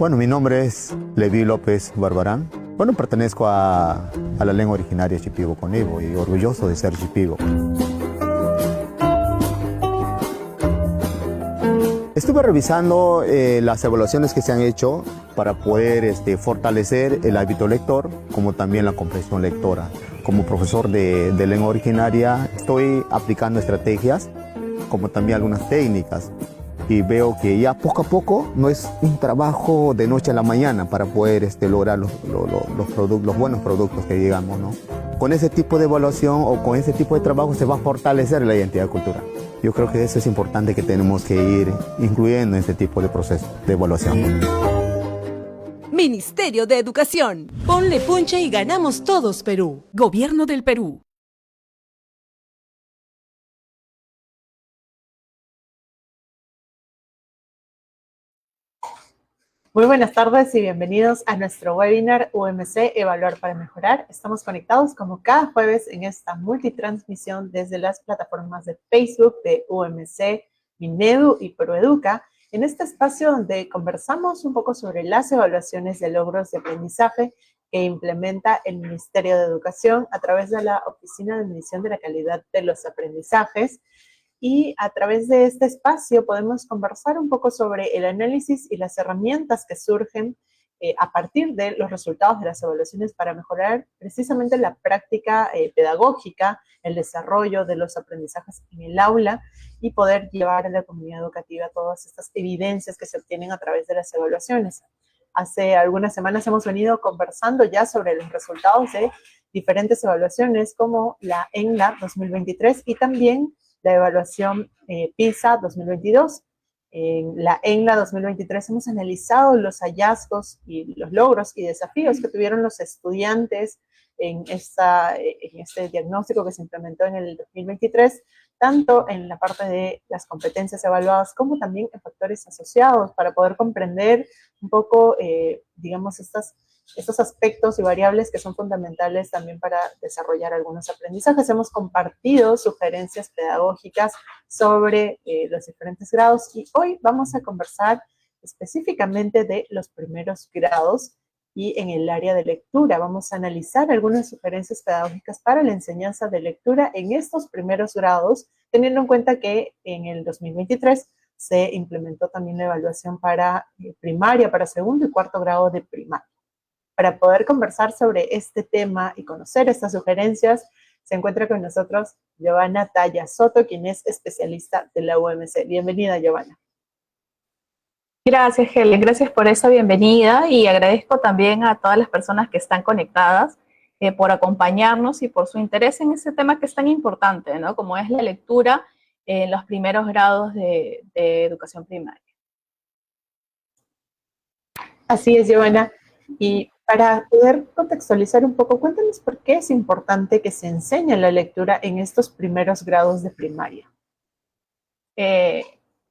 Bueno, mi nombre es Levi López Barbarán. Bueno, pertenezco a la lengua originaria Shipibo Conibo y orgulloso de ser Shipibo. Estuve revisando las evaluaciones que se han hecho para poder fortalecer el hábito lector, como también la comprensión lectora. Como profesor de lengua originaria, estoy aplicando estrategias, como también algunas técnicas. Y veo que ya poco a poco no es un trabajo de noche a la mañana para poder lograr los buenos productos que digamos, ¿no? Con ese tipo de evaluación o con ese tipo de trabajo se va a fortalecer la identidad cultural. Yo creo que eso es importante que tenemos que ir incluyendo en este tipo de proceso de evaluación. Ministerio de Educación. Ponle punche y ganamos todos, Perú. Gobierno del Perú. Muy buenas tardes y bienvenidos a nuestro webinar UMC Evaluar para Mejorar. Estamos conectados como cada jueves en esta multitransmisión desde las plataformas de Facebook de UMC, Minedu y ProEduca, en este espacio donde conversamos un poco sobre las evaluaciones de logros de aprendizaje que implementa el Ministerio de Educación a través de la Oficina de Medición de la Calidad de los Aprendizajes. Y a través de este espacio podemos conversar un poco sobre el análisis y las herramientas que surgen a partir de los resultados de las evaluaciones para mejorar precisamente la práctica pedagógica, el desarrollo de los aprendizajes en el aula y poder llevar a la comunidad educativa todas estas evidencias que se obtienen a través de las evaluaciones. Hace algunas semanas hemos venido conversando ya sobre los resultados de diferentes evaluaciones como la ENLA 2023 y también la evaluación PISA 2022. En la ENLA 2023 hemos analizado los hallazgos y los logros y desafíos que tuvieron los estudiantes en este diagnóstico que se implementó en el 2023, tanto en la parte de las competencias evaluadas como también en factores asociados para poder comprender un poco, digamos, estos aspectos y variables que son fundamentales también para desarrollar algunos aprendizajes. Hemos compartido sugerencias pedagógicas sobre los diferentes grados y hoy vamos a conversar específicamente de los primeros grados y en el área de lectura. Vamos a analizar algunas sugerencias pedagógicas para la enseñanza de lectura en estos primeros grados, teniendo en cuenta que en el 2023 se implementó también la evaluación para primaria, para segundo y cuarto grado de primaria. Para poder conversar sobre este tema y conocer estas sugerencias, se encuentra con nosotros Giovanna Talla Soto, quien es especialista de la UMC. Bienvenida, Giovanna. Gracias, Helen. Gracias por esa bienvenida y agradezco también a todas las personas que están conectadas por acompañarnos y por su interés en este tema que es tan importante, ¿no? Como es la lectura en los primeros grados de educación primaria. Así es, Giovanna. Y para poder contextualizar un poco, cuéntanos por qué es importante que se enseñe la lectura en estos primeros grados de primaria.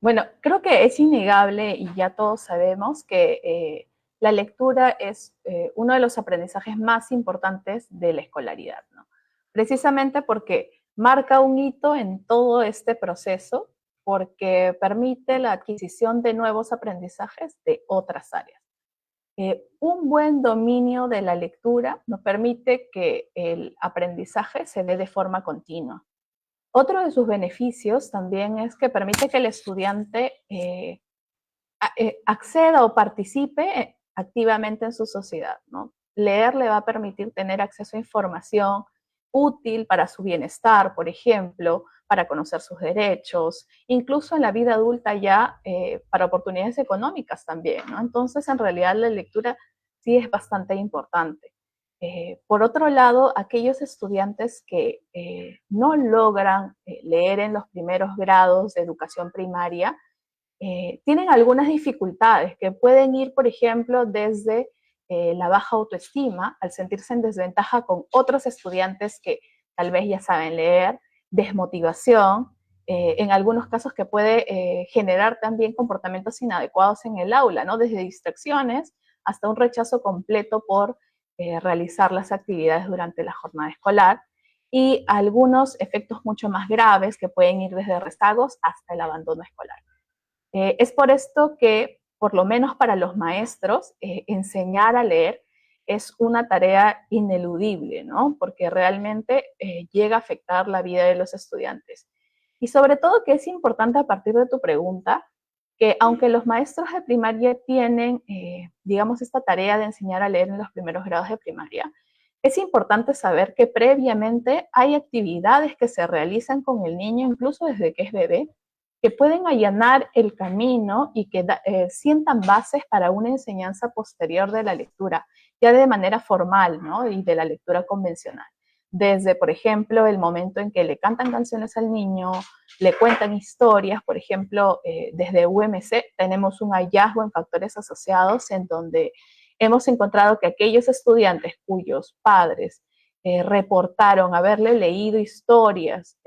Bueno, creo que es innegable y ya todos sabemos que la lectura es uno de los aprendizajes más importantes de la escolaridad, ¿no? Precisamente porque marca un hito en todo este proceso, porque permite la adquisición de nuevos aprendizajes de otras áreas. Un buen dominio de la lectura nos permite que el aprendizaje se dé de forma continua. Otro de sus beneficios también es que permite que el estudiante acceda o participe activamente en su sociedad, ¿no? Leer le va a permitir tener acceso a información útil para su bienestar, por ejemplo, para conocer sus derechos, incluso en la vida adulta ya para oportunidades económicas también, ¿no? Entonces, en realidad, la lectura sí es bastante importante. Por otro lado, aquellos estudiantes que no logran leer en los primeros grados de educación primaria, tienen algunas dificultades que pueden ir, por ejemplo, desde la baja autoestima, al sentirse en desventaja con otros estudiantes que tal vez ya saben leer, desmotivación, en algunos casos que puede generar también comportamientos inadecuados en el aula, ¿no? Desde distracciones hasta un rechazo completo por realizar las actividades durante la jornada escolar y algunos efectos mucho más graves que pueden ir desde rezagos hasta el abandono escolar. Es por esto que por lo menos para los maestros, enseñar a leer es una tarea ineludible, ¿no? Porque realmente llega a afectar la vida de los estudiantes. Y sobre todo que es importante a partir de tu pregunta, que aunque los maestros de primaria tienen, digamos, esta tarea de enseñar a leer en los primeros grados de primaria, es importante saber que previamente hay actividades que se realizan con el niño, incluso desde que es bebé, que pueden allanar el camino y que sientan bases para una enseñanza posterior de la lectura, ya de manera formal, ¿no? Y de la lectura convencional. Desde, por ejemplo, el momento en que le cantan canciones al niño, le cuentan historias, por ejemplo, desde UMC tenemos un hallazgo en factores asociados en donde hemos encontrado que aquellos estudiantes cuyos padres reportaron haberle leído historias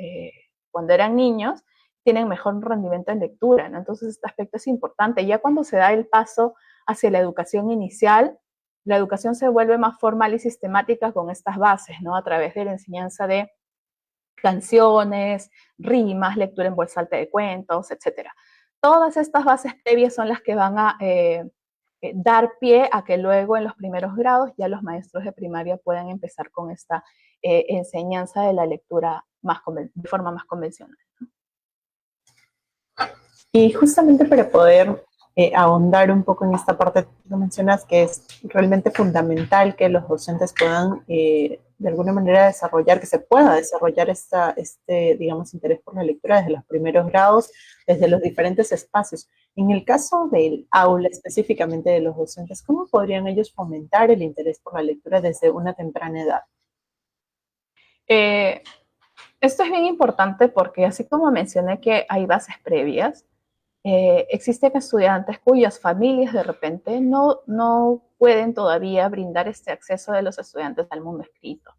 cuando eran niños, tienen mejor rendimiento en lectura, ¿no? Entonces este aspecto es importante. Ya cuando se da el paso hacia la educación inicial, la educación se vuelve más formal y sistemática con estas bases, ¿no? A través de la enseñanza de canciones, rimas, lectura en voz alta de cuentos, etc. Todas estas bases previas son las que van a dar pie a que luego en los primeros grados ya los maestros de primaria puedan empezar con esta enseñanza de la lectura de forma más convencional. Y justamente para poder ahondar un poco en esta parte que mencionas, que es realmente fundamental que los docentes puedan de alguna manera desarrollar, que se pueda desarrollar digamos, interés por la lectura desde los primeros grados, desde los diferentes espacios. En el caso del aula, específicamente de los docentes, ¿cómo podrían ellos fomentar el interés por la lectura desde una temprana edad? Esto es bien importante porque así como mencioné que hay bases previas, existen estudiantes cuyas familias de repente no pueden todavía brindar este acceso de los estudiantes al mundo escrito.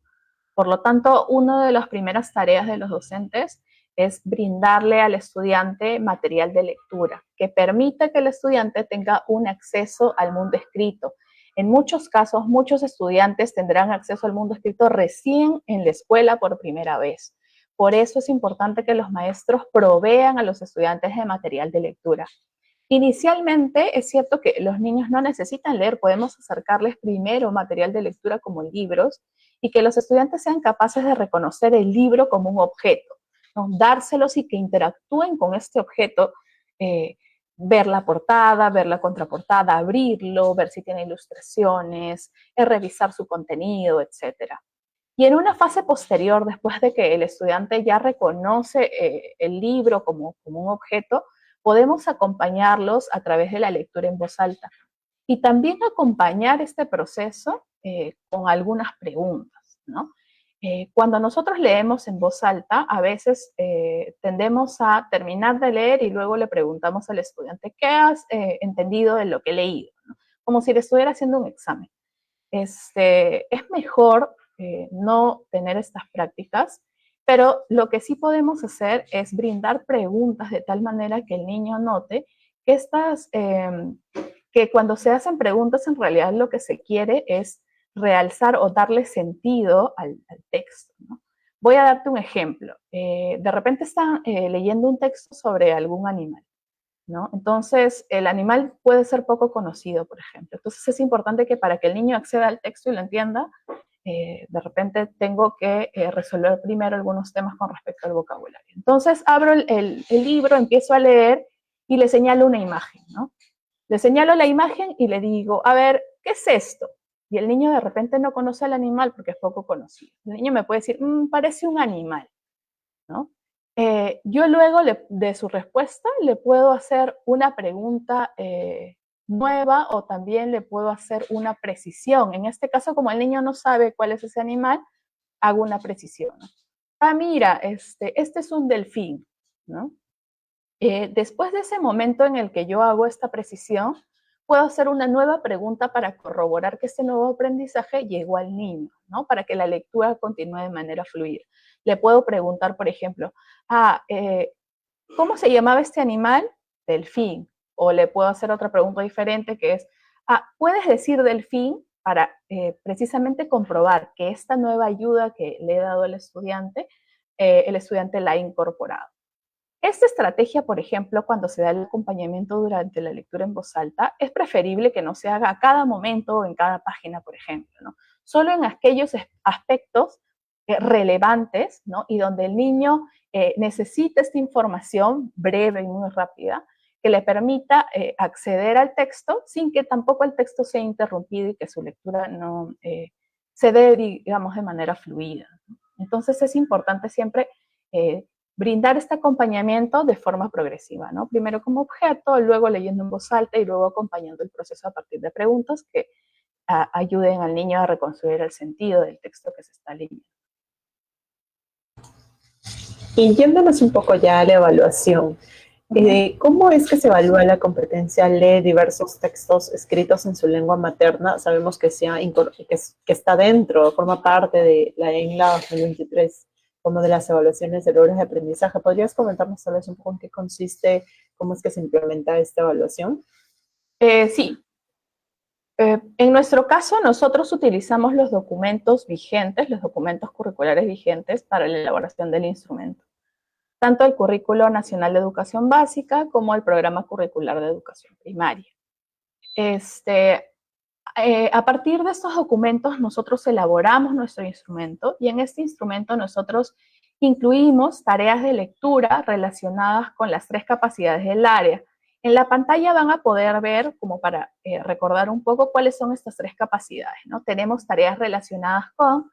Por lo tanto, una de las primeras tareas de los docentes es brindarle al estudiante material de lectura que permita que el estudiante tenga un acceso al mundo escrito. En muchos casos, muchos estudiantes tendrán acceso al mundo escrito recién en la escuela por primera vez. Por eso es importante que los maestros provean a los estudiantes de material de lectura. Inicialmente es cierto que los niños no necesitan leer, podemos acercarles primero material de lectura como libros y que los estudiantes sean capaces de reconocer el libro como un objeto, ¿no? Dárselos y que interactúen con este objeto, ver la portada, ver la contraportada, abrirlo, ver si tiene ilustraciones, revisar su contenido, etc. Y en una fase posterior, después de que el estudiante ya reconoce el libro como un objeto, podemos acompañarlos a través de la lectura en voz alta. Y también acompañar este proceso con algunas preguntas, ¿no? Cuando nosotros leemos en voz alta, a veces tendemos a terminar de leer y luego le preguntamos al estudiante, ¿qué has entendido de lo que he leído? ¿No? Como si le estuviera haciendo un examen. Es mejor no tener estas prácticas, pero lo que sí podemos hacer es brindar preguntas de tal manera que el niño note que que cuando se hacen preguntas en realidad lo que se quiere es realzar o darle sentido al texto, ¿no? Voy a darte un ejemplo. De repente están leyendo un texto sobre algún animal, ¿no? Entonces, el animal puede ser poco conocido, por ejemplo. Entonces, es importante que para que el niño acceda al texto y lo entienda, de repente tengo que resolver primero algunos temas con respecto al vocabulario. Entonces, abro el libro, empiezo a leer y le señalo una imagen, ¿no? Le señalo la imagen y le digo, a ver, ¿qué es esto? Y el niño de repente no conoce al animal porque es poco conocido. El niño me puede decir, parece un animal, ¿no? Yo luego de su respuesta le puedo hacer una pregunta nueva o también le puedo hacer una precisión. En este caso, como el niño no sabe cuál es ese animal, hago una precisión, ¿no? Ah, mira, este es un delfín, ¿no? Después de ese momento en el que yo hago esta precisión, puedo hacer una nueva pregunta para corroborar que este nuevo aprendizaje llegó al niño, ¿no? Para que la lectura continúe de manera fluida. Le puedo preguntar, por ejemplo, ¿cómo se llamaba este animal? Delfín. O le puedo hacer otra pregunta diferente que es, ¿puedes decir delfín? Para precisamente comprobar que esta nueva ayuda que le he dado al estudiante, el estudiante la ha incorporado. Esta estrategia, por ejemplo, cuando se da el acompañamiento durante la lectura en voz alta, es preferible que no se haga a cada momento o en cada página, por ejemplo, ¿no? Solo en aquellos aspectos relevantes, ¿no? Y donde el niño necesita esta información breve y muy rápida, que le permita acceder al texto sin que tampoco el texto sea interrumpido y que su lectura no se dé, digamos, de manera fluida. Entonces es importante siempre brindar este acompañamiento de forma progresiva, ¿no? Primero como objeto, luego leyendo en voz alta y luego acompañando el proceso a partir de preguntas que ayuden al niño a reconstruir el sentido del texto que se está leyendo. Y yéndonos un poco ya a la evaluación, ¿cómo es que se evalúa la competencia lee diversos textos escritos en su lengua materna? Sabemos que está dentro, forma parte de la ENLA 2023, como de las evaluaciones de logros de aprendizaje. ¿Podrías comentarnos tal vez un poco en qué consiste, cómo es que se implementa esta evaluación? Sí. En nuestro caso, nosotros utilizamos los documentos vigentes, los documentos curriculares vigentes para la elaboración del instrumento, tanto el Currículo Nacional de Educación Básica como el Programa Curricular de Educación Primaria. A partir de estos documentos, nosotros elaboramos nuestro instrumento y en este instrumento nosotros incluimos tareas de lectura relacionadas con las 3 capacidades del área. En la pantalla van a poder ver, como para recordar un poco, cuáles son estas 3 capacidades, ¿no? Tenemos tareas relacionadas con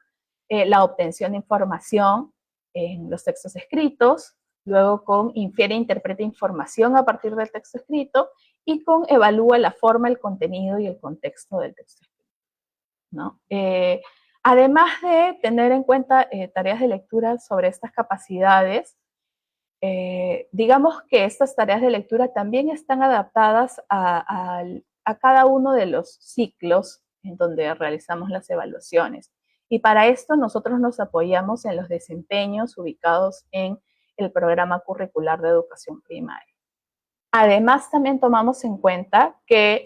la obtención de información en los textos escritos, luego con infiere e interpreta información a partir del texto escrito y con evalúa la forma, el contenido y el contexto del texto escrito, ¿no? Además de tener en cuenta tareas de lectura sobre estas capacidades, digamos que estas tareas de lectura también están adaptadas a cada uno de los ciclos en donde realizamos las evaluaciones. Y para esto nosotros nos apoyamos en los desempeños ubicados en el Programa Curricular de Educación Primaria. Además, también tomamos en cuenta que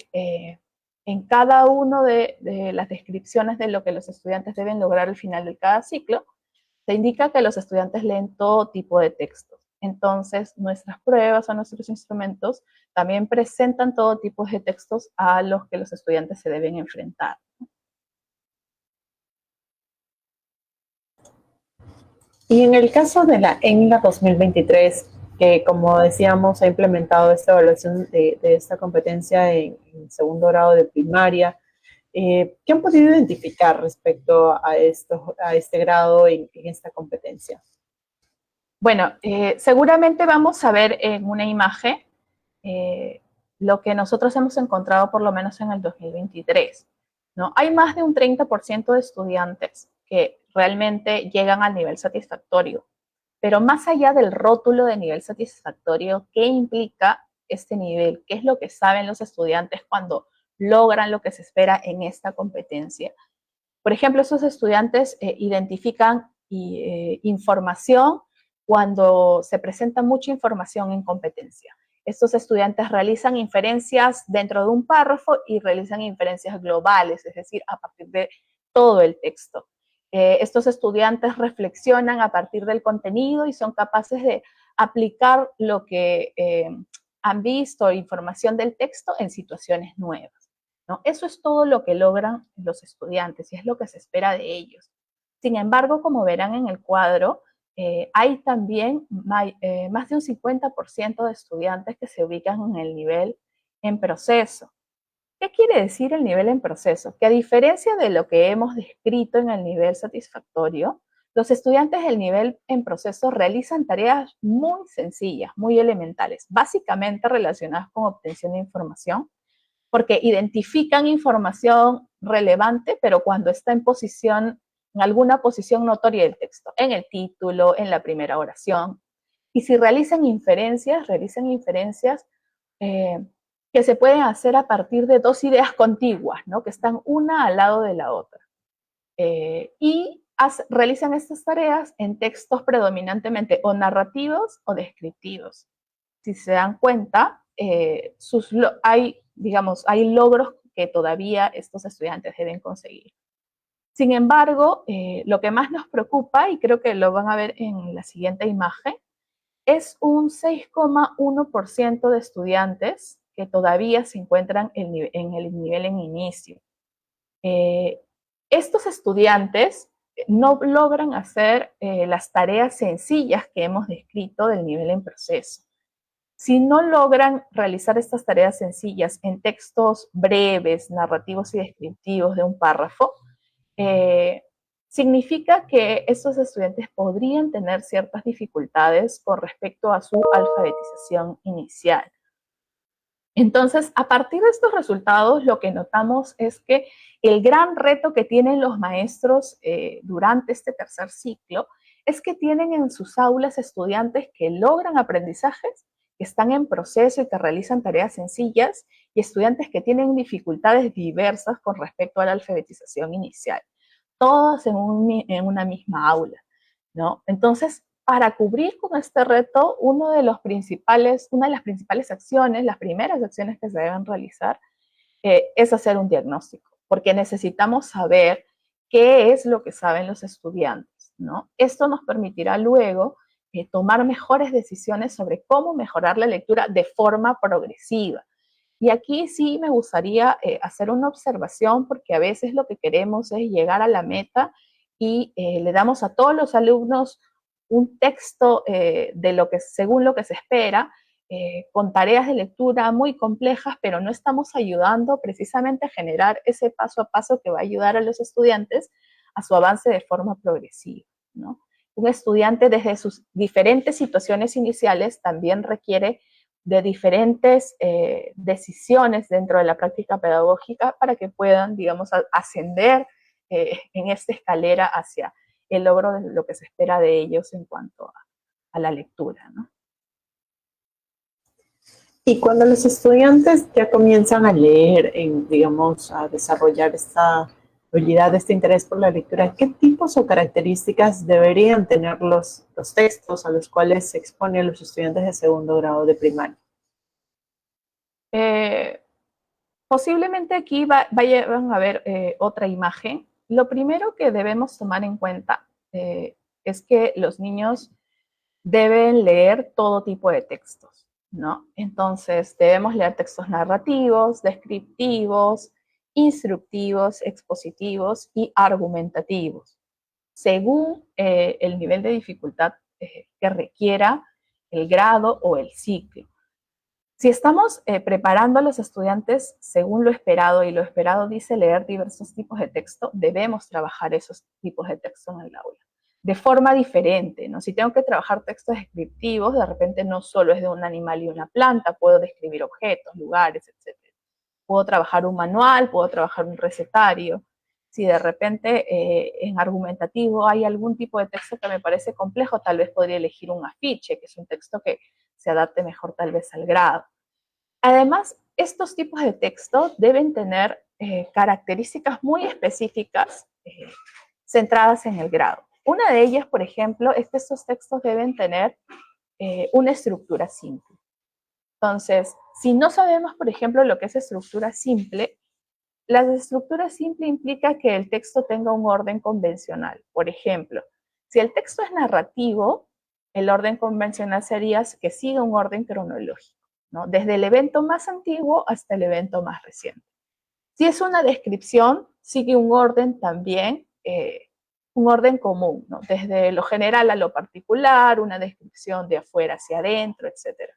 en cada una de las descripciones de lo que los estudiantes deben lograr al final de cada ciclo, se indica que los estudiantes leen todo tipo de textos. Entonces, nuestras pruebas o nuestros instrumentos también presentan todo tipo de textos a los que los estudiantes se deben enfrentar. Y en el caso de la ENLA 2023, que como decíamos ha implementado esta evaluación de esta competencia en segundo grado de primaria, ¿qué han podido identificar respecto a este grado en esta competencia? Bueno, seguramente vamos a ver en una imagen lo que nosotros hemos encontrado por lo menos en el 2023, ¿no? Hay más de un 30% de estudiantes que realmente llegan al nivel satisfactorio, pero más allá del rótulo de nivel satisfactorio, ¿qué implica este nivel? ¿Qué es lo que saben los estudiantes cuando logran lo que se espera en esta competencia? Por ejemplo, esos estudiantes identifican información cuando se presenta mucha información en competencia. Estos estudiantes realizan inferencias dentro de un párrafo y realizan inferencias globales, es decir, a partir de todo el texto. Estos estudiantes reflexionan a partir del contenido y son capaces de aplicar lo que han visto, información del texto, en situaciones nuevas, ¿no? Eso es todo lo que logran los estudiantes y es lo que se espera de ellos. Sin embargo, como verán en el cuadro, hay también más de un 50% de estudiantes que se ubican en el nivel en proceso. ¿Qué quiere decir el nivel en proceso? Que a diferencia de lo que hemos descrito en el nivel satisfactorio, los estudiantes del nivel en proceso realizan tareas muy sencillas, muy elementales, básicamente relacionadas con obtención de información, porque identifican información relevante, pero cuando está en alguna posición notoria del texto, en el título, en la primera oración. Y si realizan inferencias que se pueden hacer a partir de 2 ideas contiguas, ¿no? Que están una al lado de la otra. Realizan estas tareas en textos predominantemente o narrativos o descriptivos. Si se dan cuenta, hay logros que todavía estos estudiantes deben conseguir. Sin embargo, lo que más nos preocupa, y creo que lo van a ver en la siguiente imagen, es un 6,1% de estudiantes que todavía se encuentran en el nivel en inicio. Estos estudiantes no logran hacer las tareas sencillas que hemos descrito del nivel en proceso. Si no logran realizar estas tareas sencillas en textos breves, narrativos y descriptivos de un párrafo, significa que estos estudiantes podrían tener ciertas dificultades con respecto a su alfabetización inicial. Entonces, a partir de estos resultados, lo que notamos es que el gran reto que tienen los maestros durante este tercer ciclo es que tienen en sus aulas estudiantes que logran aprendizajes, que están en proceso y que realizan tareas sencillas, y estudiantes que tienen dificultades diversas con respecto a la alfabetización inicial, todas en una misma aula, ¿no? Entonces, para cubrir con este reto, una de las principales acciones, las primeras acciones que se deben realizar, es hacer un diagnóstico, porque necesitamos saber qué es lo que saben los estudiantes, ¿no? Esto nos permitirá luego tomar mejores decisiones sobre cómo mejorar la lectura de forma progresiva. Y aquí sí me gustaría hacer una observación, porque a veces lo que queremos es llegar a la meta y le damos a todos los alumnos un texto según lo que se espera, con tareas de lectura muy complejas, pero no estamos ayudando precisamente a generar ese paso a paso que va a ayudar a los estudiantes a su avance de forma progresiva, ¿no? Un estudiante desde sus diferentes situaciones iniciales también requiere de diferentes decisiones dentro de la práctica pedagógica para que puedan, digamos, ascender en esta escalera hacia el logro de lo que se espera de ellos en cuanto a la lectura, ¿no? Y cuando los estudiantes ya comienzan a leer, digamos, a desarrollar esta habilidad, este interés por la lectura, ¿qué tipos o características deberían tener los textos a los cuales se exponen los estudiantes de segundo grado de primaria? Posiblemente aquí van a ver otra imagen. Lo primero que debemos tomar en cuenta es que los niños deben leer todo tipo de textos, ¿no? Entonces, debemos leer textos narrativos, descriptivos, instructivos, expositivos y argumentativos, según el nivel de dificultad que requiera el grado o el ciclo. Si estamos preparando a los estudiantes según lo esperado, y lo esperado dice leer diversos tipos de texto, debemos trabajar esos tipos de texto en el aula de forma diferente, ¿no? Si tengo que trabajar textos descriptivos, de repente no solo es de un animal y una planta, puedo describir objetos, lugares, etc. Puedo trabajar un manual, puedo trabajar un recetario. Si de repente en argumentativo hay algún tipo de texto que me parece complejo, tal vez podría elegir un afiche, que es un texto que se adapte mejor tal vez al grado. Además, estos tipos de texto deben tener características muy específicas centradas en el grado. Una de ellas, por ejemplo, es que estos textos deben tener una estructura simple. Entonces, si no sabemos, por ejemplo, lo que es estructura simple, la estructura simple implica que el texto tenga un orden convencional. Por ejemplo, si el texto es narrativo, el orden convencional sería que siga un orden cronológico, ¿no? Desde el evento más antiguo hasta el evento más reciente. Si es una descripción, sigue un orden también, un orden común, ¿no? Desde lo general a lo particular, una descripción de afuera hacia adentro, etc.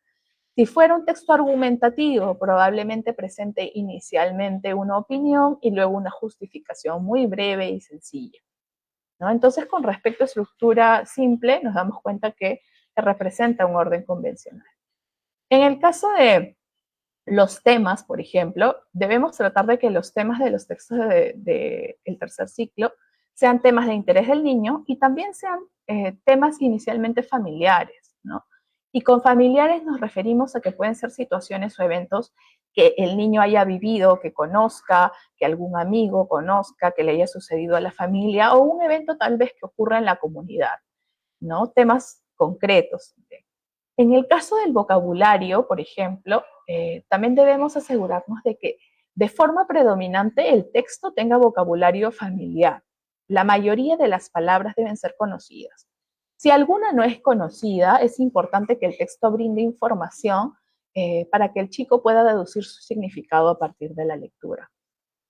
Si fuera un texto argumentativo, probablemente presente inicialmente una opinión y luego una justificación muy breve y sencilla, ¿no? Entonces, con respecto a estructura simple, nos damos cuenta que representa un orden convencional. En el caso de los temas, por ejemplo, debemos tratar de que los temas de los textos del tercer ciclo sean temas de interés del niño y también sean temas inicialmente familiares, ¿no? Y con familiares nos referimos a que pueden ser situaciones o eventos que el niño haya vivido, que conozca, que algún amigo conozca, que le haya sucedido a la familia, o un evento tal vez que ocurra en la comunidad, ¿no? Temas concretos. En el caso del vocabulario, por ejemplo, también debemos asegurarnos de que de forma predominante el texto tenga vocabulario familiar. La mayoría de las palabras deben ser conocidas. Si alguna no es conocida, es importante que el texto brinde información para que el chico pueda deducir su significado a partir de la lectura.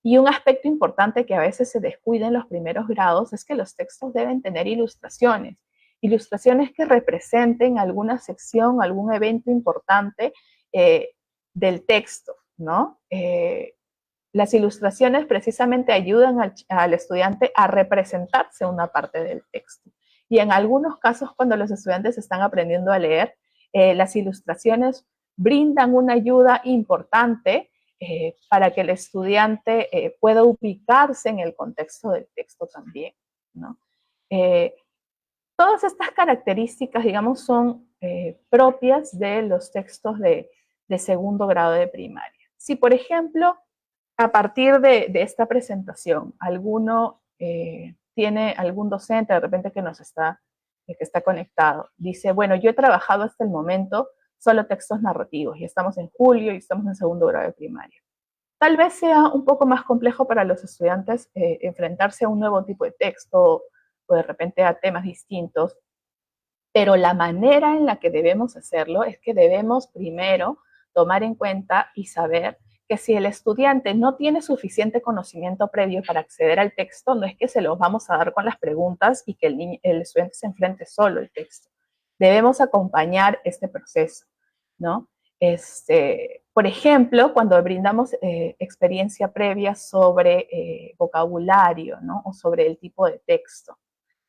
Y un aspecto importante que a veces se descuida en los primeros grados es que los textos deben tener ilustraciones, ilustraciones que representen alguna sección, algún evento importante del texto, ¿no? Las ilustraciones precisamente ayudan al estudiante a representarse una parte del texto. Y en algunos casos, cuando los estudiantes están aprendiendo a leer, las ilustraciones brindan una ayuda importante para que el estudiante pueda ubicarse en el contexto del texto también, ¿no? Todas estas características, digamos, son propias de los textos de segundo grado de primaria. Si, por ejemplo, a partir de esta presentación, tiene algún docente de repente que está conectado, dice, bueno, yo he trabajado hasta el momento solo textos narrativos y estamos en julio y estamos en segundo grado de primaria. Tal vez sea un poco más complejo para los estudiantes enfrentarse a un nuevo tipo de texto o de repente a temas distintos, pero la manera en la que debemos hacerlo es que debemos primero tomar en cuenta y saber que si el estudiante no tiene suficiente conocimiento previo para acceder al texto, no es que se los vamos a dar con las preguntas y que el estudiante se enfrente solo al texto. Debemos acompañar este proceso, ¿no? Por ejemplo, cuando brindamos experiencia previa sobre vocabulario, ¿no? O sobre el tipo de texto.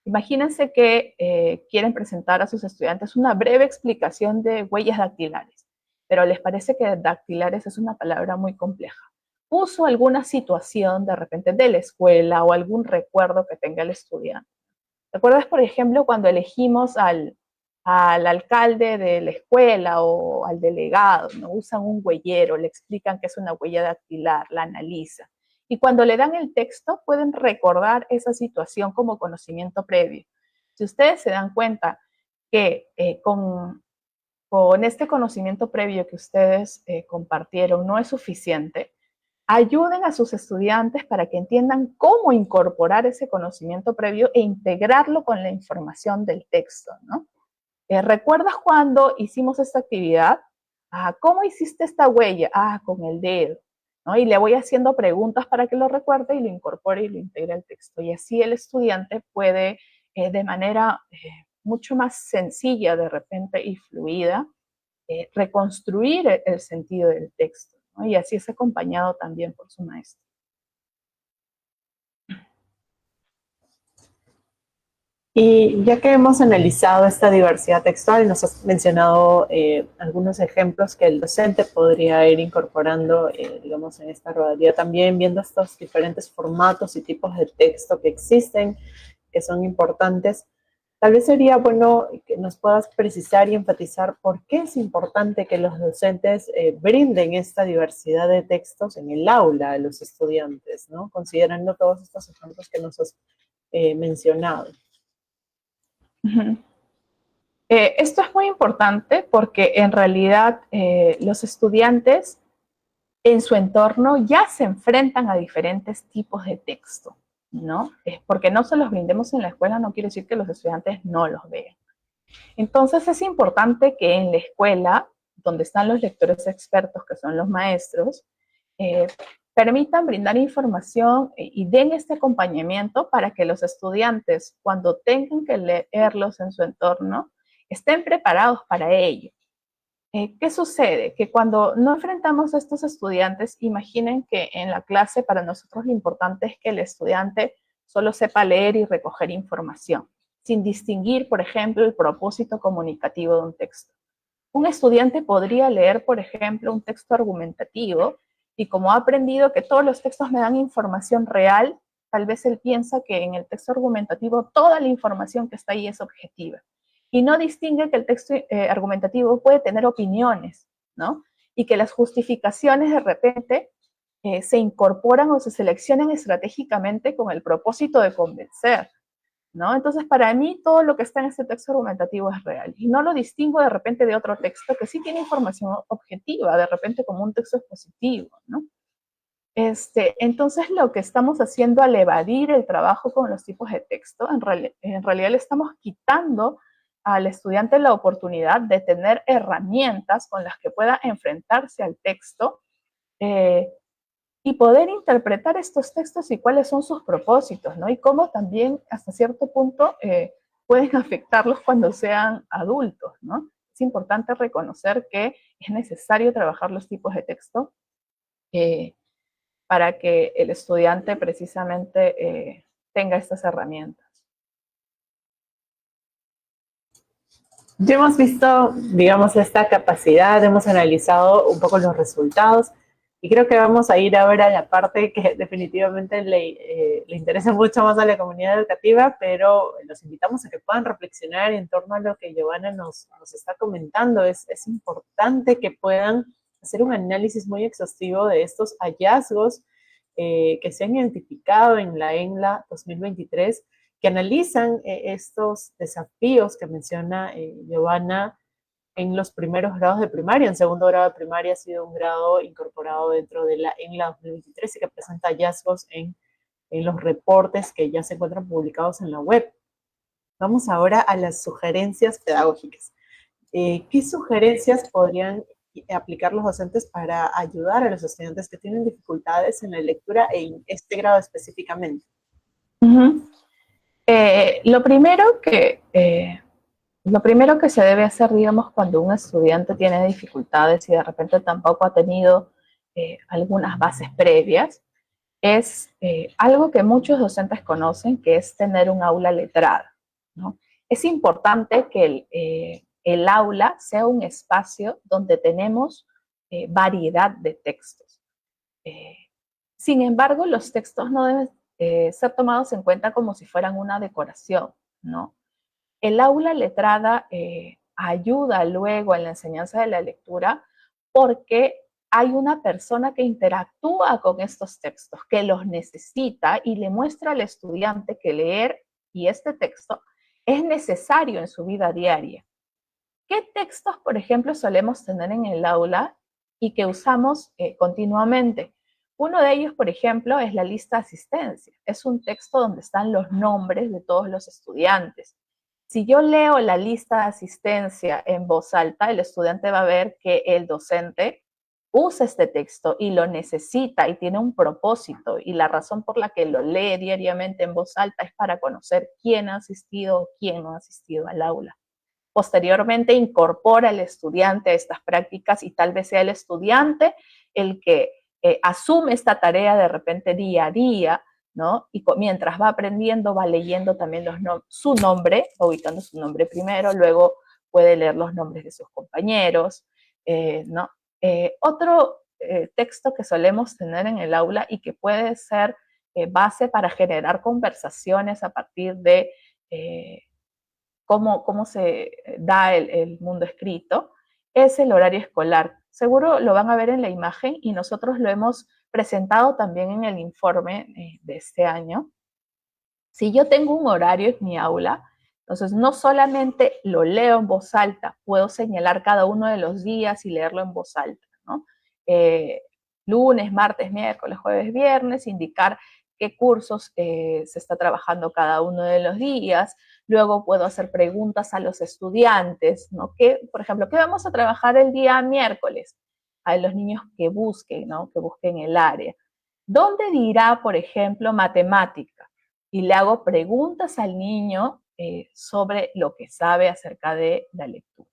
Imagínense que quieren presentar a sus estudiantes una breve explicación de huellas dactilares, pero les parece que dactilares es una palabra muy compleja. Puso alguna situación de repente de la escuela o algún recuerdo que tenga el estudiante. ¿Te acuerdas, por ejemplo, cuando elegimos al alcalde de la escuela o al delegado, ¿no? Usan un huellero, le explican qué es una huella dactilar, la analizan. Y cuando le dan el texto, pueden recordar esa situación como conocimiento previo. Si ustedes se dan cuenta que con este conocimiento previo que ustedes compartieron no es suficiente, ayuden a sus estudiantes para que entiendan cómo incorporar ese conocimiento previo e integrarlo con la información del texto, ¿no? ¿Recuerdas cuando hicimos esta actividad? ¿Cómo hiciste esta huella? Con el dedo, ¿no? Y le voy haciendo preguntas para que lo recuerde y lo incorpore y lo integre al texto. Y así el estudiante puede, de manera mucho más sencilla de repente y fluida, reconstruir el sentido del texto, ¿no? Y así es acompañado también por su maestro. Y ya que hemos analizado esta diversidad textual y nos has mencionado algunos ejemplos que el docente podría ir incorporando, digamos, en esta rodalía, también viendo estos diferentes formatos y tipos de texto que existen, que son importantes, tal vez sería bueno que nos puedas precisar y enfatizar por qué es importante que los docentes brinden esta diversidad de textos en el aula a los estudiantes, ¿no? Considerando todos estos ejemplos que nos has mencionado. Esto es muy importante porque en realidad los estudiantes en su entorno ya se enfrentan a diferentes tipos de texto, ¿no? Porque no se los brindemos en la escuela no quiere decir que los estudiantes no los vean. Entonces es importante que en la escuela, donde están los lectores expertos, que son los maestros, permitan brindar información y den este acompañamiento para que los estudiantes, cuando tengan que leerlos en su entorno, estén preparados para ello. ¿Qué sucede? Que cuando no enfrentamos a estos estudiantes, imaginen que en la clase para nosotros lo importante es que el estudiante solo sepa leer y recoger información, sin distinguir, por ejemplo, el propósito comunicativo de un texto. Un estudiante podría leer, por ejemplo, un texto argumentativo y como ha aprendido que todos los textos me dan información real, tal vez él piensa que en el texto argumentativo toda la información que está ahí es objetiva. Y no distingue que el texto argumentativo puede tener opiniones, ¿no? Y que las justificaciones de repente se incorporan o se seleccionan estratégicamente con el propósito de convencer, ¿no? Entonces, para mí, todo lo que está en este texto argumentativo es real. Y no lo distingo de repente de otro texto que sí tiene información objetiva, de repente como un texto expositivo, ¿no? Entonces, lo que estamos haciendo al evadir el trabajo con los tipos de texto, en realidad le estamos quitando al estudiante la oportunidad de tener herramientas con las que pueda enfrentarse al texto y poder interpretar estos textos y cuáles son sus propósitos, ¿no? Y cómo también hasta cierto punto pueden afectarlos cuando sean adultos, ¿no? Es importante reconocer que es necesario trabajar los tipos de texto para que el estudiante precisamente tenga estas herramientas. Ya hemos visto, digamos, esta capacidad, hemos analizado un poco los resultados y creo que vamos a ir ahora a la parte que definitivamente le interesa mucho más a la comunidad educativa, pero los invitamos a que puedan reflexionar en torno a lo que Giovanna nos está comentando. Es importante que puedan hacer un análisis muy exhaustivo de estos hallazgos que se han identificado en la ENLA 2023, que analizan estos desafíos que menciona Giovanna en los primeros grados de primaria. En segundo grado de primaria ha sido un grado incorporado dentro de la ENLA 2023 y que presenta hallazgos en los reportes que ya se encuentran publicados en la web. Vamos ahora a las sugerencias pedagógicas. ¿Qué sugerencias podrían aplicar los docentes para ayudar a los estudiantes que tienen dificultades en la lectura en este grado específicamente? Lo primero que se debe hacer, digamos, cuando un estudiante tiene dificultades y de repente tampoco ha tenido algunas bases previas, es algo que muchos docentes conocen, que es tener un aula letrada, ¿no? Es importante que el aula sea un espacio donde tenemos variedad de textos. Sin embargo, los textos no deben ser tomados en cuenta como si fueran una decoración, ¿no? El aula letrada ayuda luego en la enseñanza de la lectura porque hay una persona que interactúa con estos textos, que los necesita y le muestra al estudiante que leer y este texto es necesario en su vida diaria. ¿Qué textos, por ejemplo, solemos tener en el aula y que usamos continuamente? Uno de ellos, por ejemplo, es la lista de asistencia. Es un texto donde están los nombres de todos los estudiantes. Si yo leo la lista de asistencia en voz alta, el estudiante va a ver que el docente usa este texto y lo necesita y tiene un propósito, y la razón por la que lo lee diariamente en voz alta es para conocer quién ha asistido o quién no ha asistido al aula. Posteriormente incorpora al estudiante a estas prácticas y tal vez sea el estudiante el que asume esta tarea de repente día a día, ¿no? Y mientras va aprendiendo, va leyendo también su nombre, ubicando su nombre primero, luego puede leer los nombres de sus compañeros, ¿no? Otro texto que solemos tener en el aula y que puede ser base para generar conversaciones a partir de cómo se da el mundo escrito, es el horario escolar. Seguro lo van a ver en la imagen y nosotros lo hemos presentado también en el informe de este año. Si yo tengo un horario en mi aula, entonces no solamente lo leo en voz alta, puedo señalar cada uno de los días y leerlo en voz alta, ¿no? Lunes, martes, miércoles, jueves, viernes, indicar qué cursos se está trabajando cada uno de los días. Luego puedo hacer preguntas a los estudiantes, ¿no? Por ejemplo, ¿qué vamos a trabajar el día miércoles? A los niños que busquen, ¿no? Que busquen el área. ¿Dónde dirá, por ejemplo, matemática? Y le hago preguntas al niño sobre lo que sabe acerca de la lectura,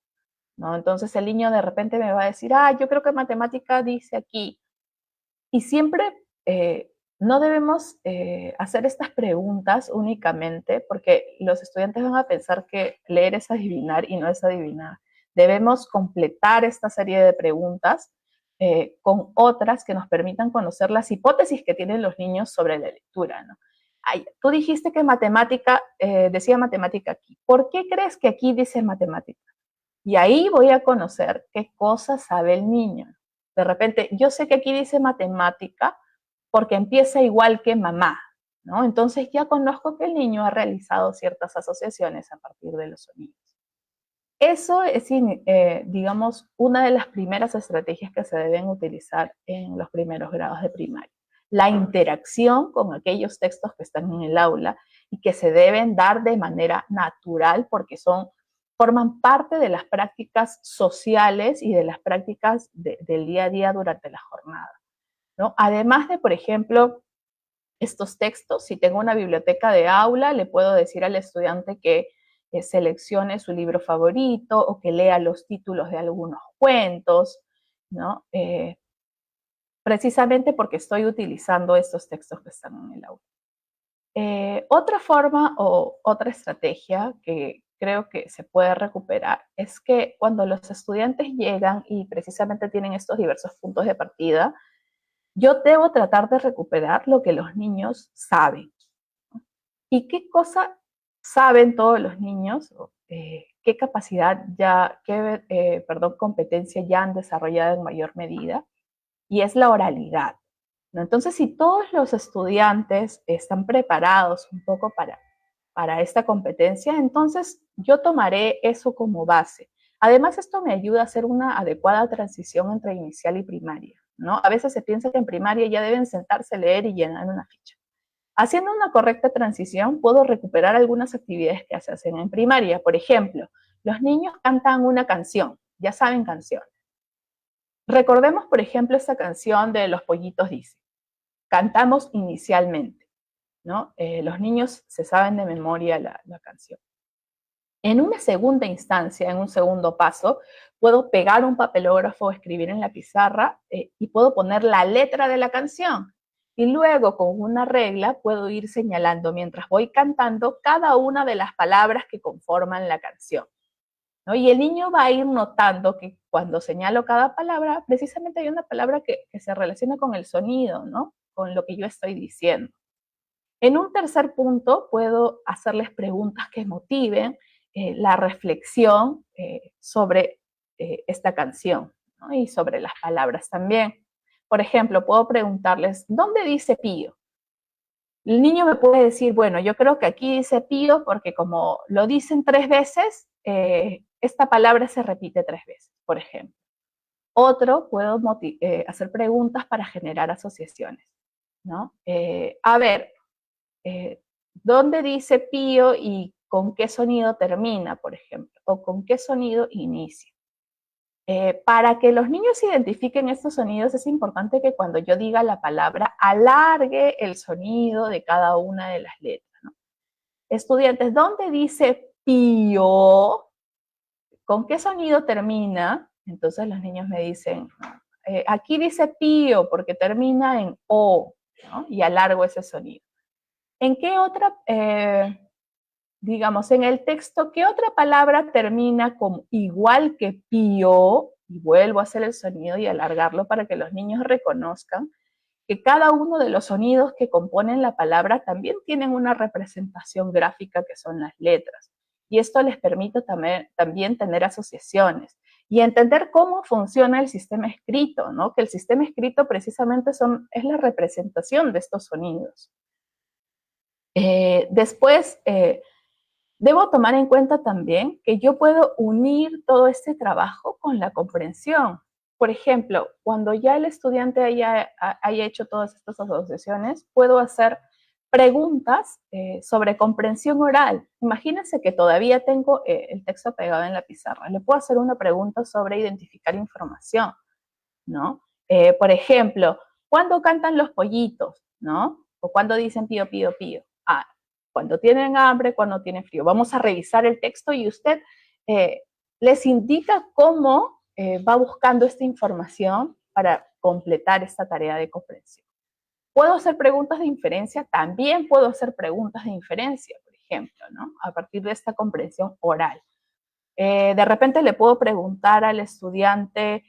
¿no? Entonces el niño de repente me va a decir, yo creo que matemática dice aquí. Y siempre no debemos hacer estas preguntas únicamente porque los estudiantes van a pensar que leer es adivinar y no es adivinar. Debemos completar esta serie de preguntas con otras que nos permitan conocer las hipótesis que tienen los niños sobre la lectura, ¿no? Tú dijiste que matemática, decía matemática aquí. ¿Por qué crees que aquí dice matemática? Y ahí voy a conocer qué cosas sabe el niño. De repente, yo sé que aquí dice matemática porque empieza igual que mamá, ¿no? Entonces ya conozco que el niño ha realizado ciertas asociaciones a partir de los sonidos. Eso es, digamos, una de las primeras estrategias que se deben utilizar en los primeros grados de primaria. La interacción con aquellos textos que están en el aula y que se deben dar de manera natural porque son forman parte de las prácticas sociales y de las prácticas del día a día durante la jornada, ¿no? Además de, por ejemplo, estos textos, si tengo una biblioteca de aula, le puedo decir al estudiante que seleccione su libro favorito o que lea los títulos de algunos cuentos, ¿no? Precisamente porque estoy utilizando estos textos que están en el aula. Otra forma o otra estrategia que creo que se puede recuperar es que cuando los estudiantes llegan y precisamente tienen estos diversos puntos de partida, yo debo tratar de recuperar lo que los niños saben. ¿Y qué cosa saben todos los niños? ¿Qué capacidad ya, competencia ya han desarrollado en mayor medida? Y es la oralidad, ¿no? Entonces, si todos los estudiantes están preparados un poco para esta competencia, entonces yo tomaré eso como base. Además, esto me ayuda a hacer una adecuada transición entre inicial y primaria, ¿no? A veces se piensa que en primaria ya deben sentarse, leer y llenar una ficha. Haciendo una correcta transición, puedo recuperar algunas actividades que se hacen en primaria. Por ejemplo, los niños cantan una canción, ya saben canción. Recordemos, por ejemplo, esta canción de Los Pollitos Dice. Cantamos inicialmente, ¿no? Los niños se saben de memoria la canción. En una segunda instancia, en un segundo paso, puedo pegar un papelógrafo o escribir en la pizarra y puedo poner la letra de la canción. Y luego, con una regla, puedo ir señalando mientras voy cantando cada una de las palabras que conforman la canción, ¿no? Y el niño va a ir notando que cuando señalo cada palabra, precisamente hay una palabra que se relaciona con el sonido, ¿no? Con lo que yo estoy diciendo. En un tercer punto, puedo hacerles preguntas que motiven la reflexión sobre esta canción, ¿no? Y sobre las palabras también. Por ejemplo, puedo preguntarles, ¿dónde dice pío? El niño me puede decir, bueno, yo creo que aquí dice pío porque como lo dicen 3 veces, esta palabra se repite 3 veces, por ejemplo. Otro, puedo hacer preguntas para generar asociaciones, ¿no? A ver, ¿dónde dice pío y con qué sonido termina, por ejemplo? O con qué sonido inicia. Para que los niños identifiquen estos sonidos es importante que cuando yo diga la palabra alargue el sonido de cada una de las letras, ¿no? Estudiantes, ¿dónde dice pío? ¿Con qué sonido termina? Entonces los niños me dicen, aquí dice pío porque termina en o, ¿no? Y alargo ese sonido. ¿En qué otra, digamos, en el texto, qué otra palabra termina con igual que pío? Y vuelvo a hacer el sonido y alargarlo para que los niños reconozcan que cada uno de los sonidos que componen la palabra también tienen una representación gráfica que son las letras. Y esto les permite también tener asociaciones y entender cómo funciona el sistema escrito, ¿no? Que el sistema escrito precisamente es la representación de estos sonidos. Después, debo tomar en cuenta también que yo puedo unir todo este trabajo con la comprensión. Por ejemplo, cuando ya el estudiante haya hecho todas estas asociaciones, puedo hacer preguntas sobre comprensión oral. Imagínense que todavía tengo el texto pegado en la pizarra. Le puedo hacer una pregunta sobre identificar información, ¿no? Por ejemplo, ¿cuándo cantan los pollitos, no? O ¿cuándo dicen pío, pío, pío? Ah, cuando tienen hambre, cuando tienen frío. Vamos a revisar el texto y usted les indica cómo va buscando esta información para completar esta tarea de comprensión. ¿Puedo hacer preguntas de inferencia? También puedo hacer preguntas de inferencia, por ejemplo, ¿no? A partir de esta comprensión oral. De repente le puedo preguntar al estudiante,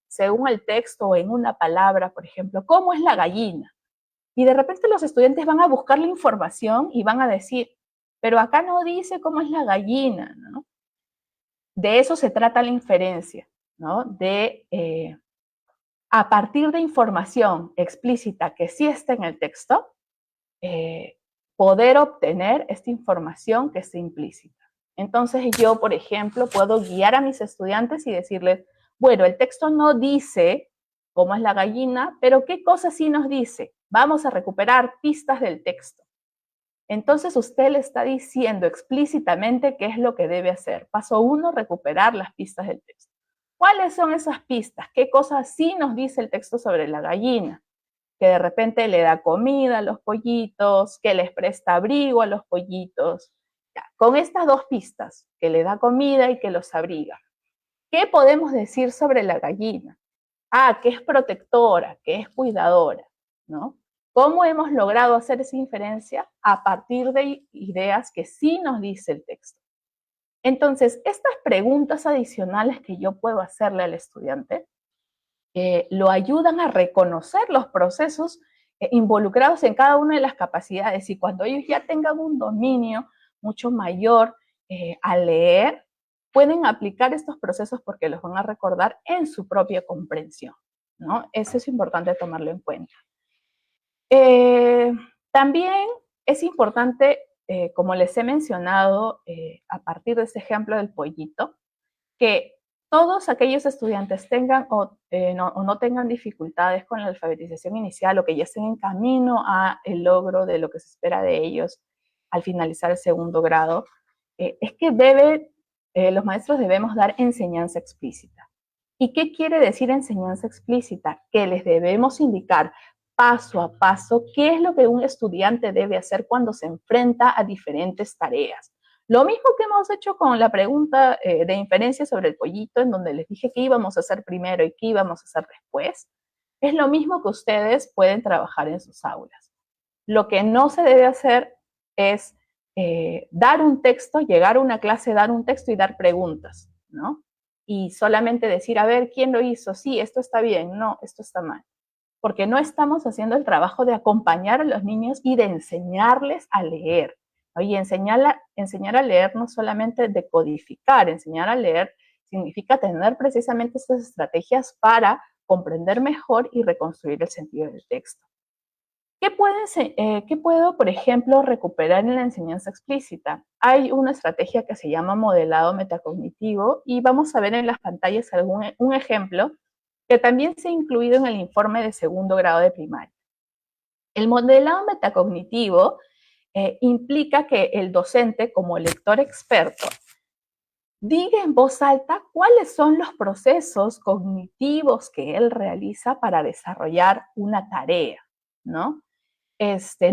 según el texto o en una palabra, por ejemplo, ¿cómo es la gallina? Y de repente los estudiantes van a buscar la información y van a decir, pero acá no dice cómo es la gallina, ¿no? De eso se trata la inferencia, ¿no? De, a partir de información explícita que sí está en el texto, poder obtener esta información que está implícita. Entonces yo, por ejemplo, puedo guiar a mis estudiantes y decirles, bueno, el texto no dice cómo es la gallina, pero ¿qué cosa sí nos dice? Vamos a recuperar pistas del texto. Entonces usted le está diciendo explícitamente qué es lo que debe hacer. Paso 1, recuperar las pistas del texto. ¿Cuáles son esas pistas? ¿Qué cosas sí nos dice el texto sobre la gallina? Que de repente le da comida a los pollitos, que les presta abrigo a los pollitos. Ya, con estas dos pistas, que le da comida y que los abriga, ¿qué podemos decir sobre la gallina? Que es protectora, que es cuidadora, ¿no? ¿Cómo hemos logrado hacer esa inferencia? A partir de ideas que sí nos dice el texto. Entonces, estas preguntas adicionales que yo puedo hacerle al estudiante lo ayudan a reconocer los procesos involucrados en cada una de las capacidades, y cuando ellos ya tengan un dominio mucho mayor al leer, pueden aplicar estos procesos porque los van a recordar en su propia comprensión, ¿no? Eso es importante tomarlo en cuenta. También es importante, como les he mencionado a partir de este ejemplo del pollito, que todos aquellos estudiantes tengan o no tengan dificultades con la alfabetización inicial, o que ya estén en camino a el logro de lo que se espera de ellos al finalizar el segundo grado, es que los maestros debemos dar enseñanza explícita. ¿Y qué quiere decir enseñanza explícita? Que les debemos indicar paso a paso qué es lo que un estudiante debe hacer cuando se enfrenta a diferentes tareas. Lo mismo que hemos hecho con la pregunta de inferencia sobre el pollito, en donde les dije qué íbamos a hacer primero y qué íbamos a hacer después, es lo mismo que ustedes pueden trabajar en sus aulas. Lo que no se debe hacer es dar un texto, llegar a una clase, dar un texto y dar preguntas, ¿no? Y solamente decir, a ver, ¿quién lo hizo? Sí, esto está bien, no, esto está mal. Porque no estamos haciendo el trabajo de acompañar a los niños y de enseñarles a leer, ¿no? Y enseñar a leer no solamente de codificar, enseñar a leer significa tener precisamente estas estrategias para comprender mejor y reconstruir el sentido del texto. ¿Qué puedo, por ejemplo, recuperar en la enseñanza explícita? Hay una estrategia que se llama modelado metacognitivo, y vamos a ver en las pantallas un ejemplo que también se ha incluido en el informe de segundo grado de primaria. El modelado metacognitivo implica que el docente, como lector experto, diga en voz alta cuáles son los procesos cognitivos que él realiza para desarrollar una tarea, ¿no?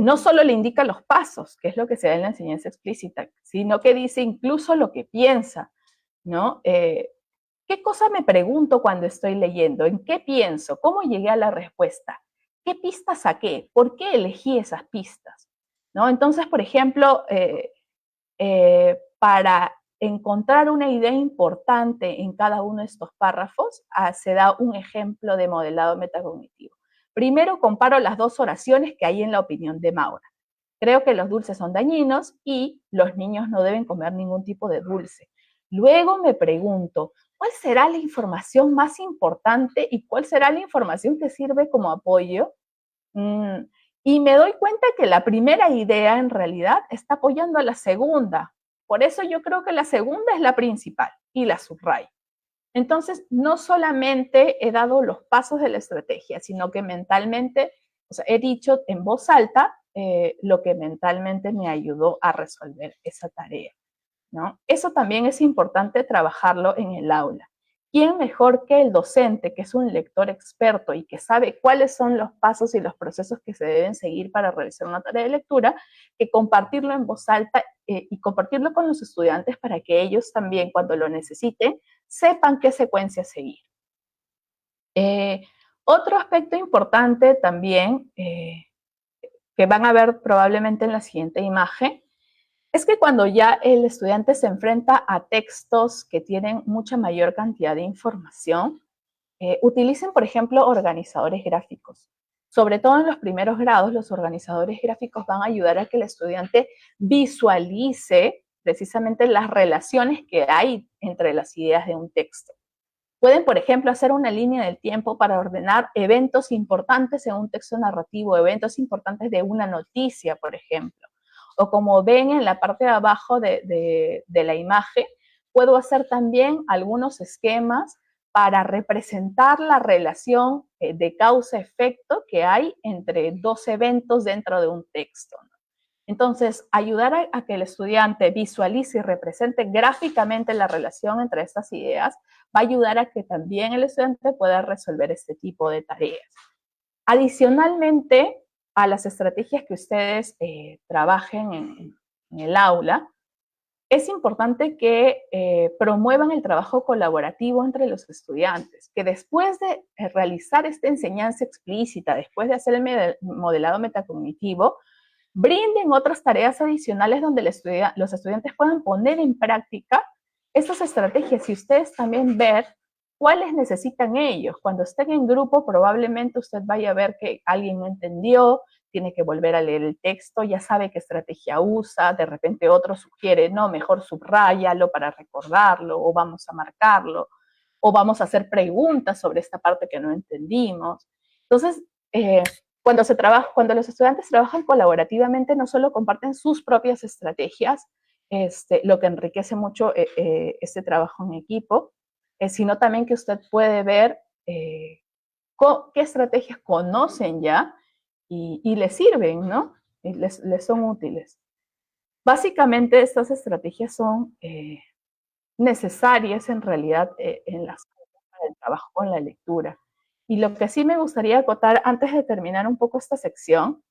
No solo le indica los pasos, que es lo que se da en la enseñanza explícita, sino que dice incluso lo que piensa, ¿no? ¿Qué cosa me pregunto cuando estoy leyendo? ¿En qué pienso? ¿Cómo llegué a la respuesta? ¿Qué pistas saqué? ¿Por qué elegí esas pistas? ¿No? Entonces, por ejemplo, para encontrar una idea importante en cada uno de estos párrafos, se da un ejemplo de modelado metacognitivo. Primero comparo las dos oraciones que hay en la opinión de Maura. Creo que los dulces son dañinos y los niños no deben comer ningún tipo de dulce. Luego me pregunto, ¿cuál será la información más importante y cuál será la información que sirve como apoyo? Y me doy cuenta que la primera idea en realidad está apoyando a la segunda. Por eso yo creo que la segunda es la principal y la subrayo. Entonces, no solamente he dado los pasos de la estrategia, sino que mentalmente, o sea, he dicho en voz alta lo que mentalmente me ayudó a resolver esa tarea, ¿no? Eso también es importante trabajarlo en el aula. ¿Quién mejor que el docente, que es un lector experto y que sabe cuáles son los pasos y los procesos que se deben seguir para realizar una tarea de lectura, que compartirlo en voz alta y compartirlo con los estudiantes para que ellos también, cuando lo necesiten, sepan qué secuencia seguir? Otro aspecto importante también, que van a ver probablemente en la siguiente imagen, es que cuando ya el estudiante se enfrenta a textos que tienen mucha mayor cantidad de información, utilicen, por ejemplo, organizadores gráficos. Sobre todo en los primeros grados, los organizadores gráficos van a ayudar a que el estudiante visualice precisamente las relaciones que hay entre las ideas de un texto. Pueden, por ejemplo, hacer una línea del tiempo para ordenar eventos importantes en un texto narrativo, eventos importantes de una noticia, por ejemplo. O como ven en la parte de abajo de la imagen, puedo hacer también algunos esquemas para representar la relación de causa-efecto que hay entre dos eventos dentro de un texto, ¿no? Entonces, ayudar a que el estudiante visualice y represente gráficamente la relación entre estas ideas va a ayudar a que también el estudiante pueda resolver este tipo de tareas. Adicionalmente a las estrategias que ustedes trabajen en el aula, es importante que promuevan el trabajo colaborativo entre los estudiantes, que después de realizar esta enseñanza explícita, después de hacer el modelado metacognitivo, brinden otras tareas adicionales donde los estudiantes puedan poner en práctica estas estrategias y ustedes también ver cuáles necesitan ellos. Cuando estén en grupo, probablemente usted vaya a ver que alguien no entendió, tiene que volver a leer el texto, ya sabe qué estrategia usa, de repente otro sugiere, no, mejor subráyalo para recordarlo, o vamos a marcarlo, o vamos a hacer preguntas sobre esta parte que no entendimos. Entonces, cuando los estudiantes trabajan colaborativamente, no solo comparten sus propias estrategias, lo que enriquece mucho este trabajo en equipo, sino también que usted puede ver qué estrategias conocen ya y les sirven, ¿no? Y les son útiles. Básicamente, estas estrategias son necesarias en realidad para el trabajo con la lectura. Y lo que sí me gustaría acotar antes de terminar un poco esta sección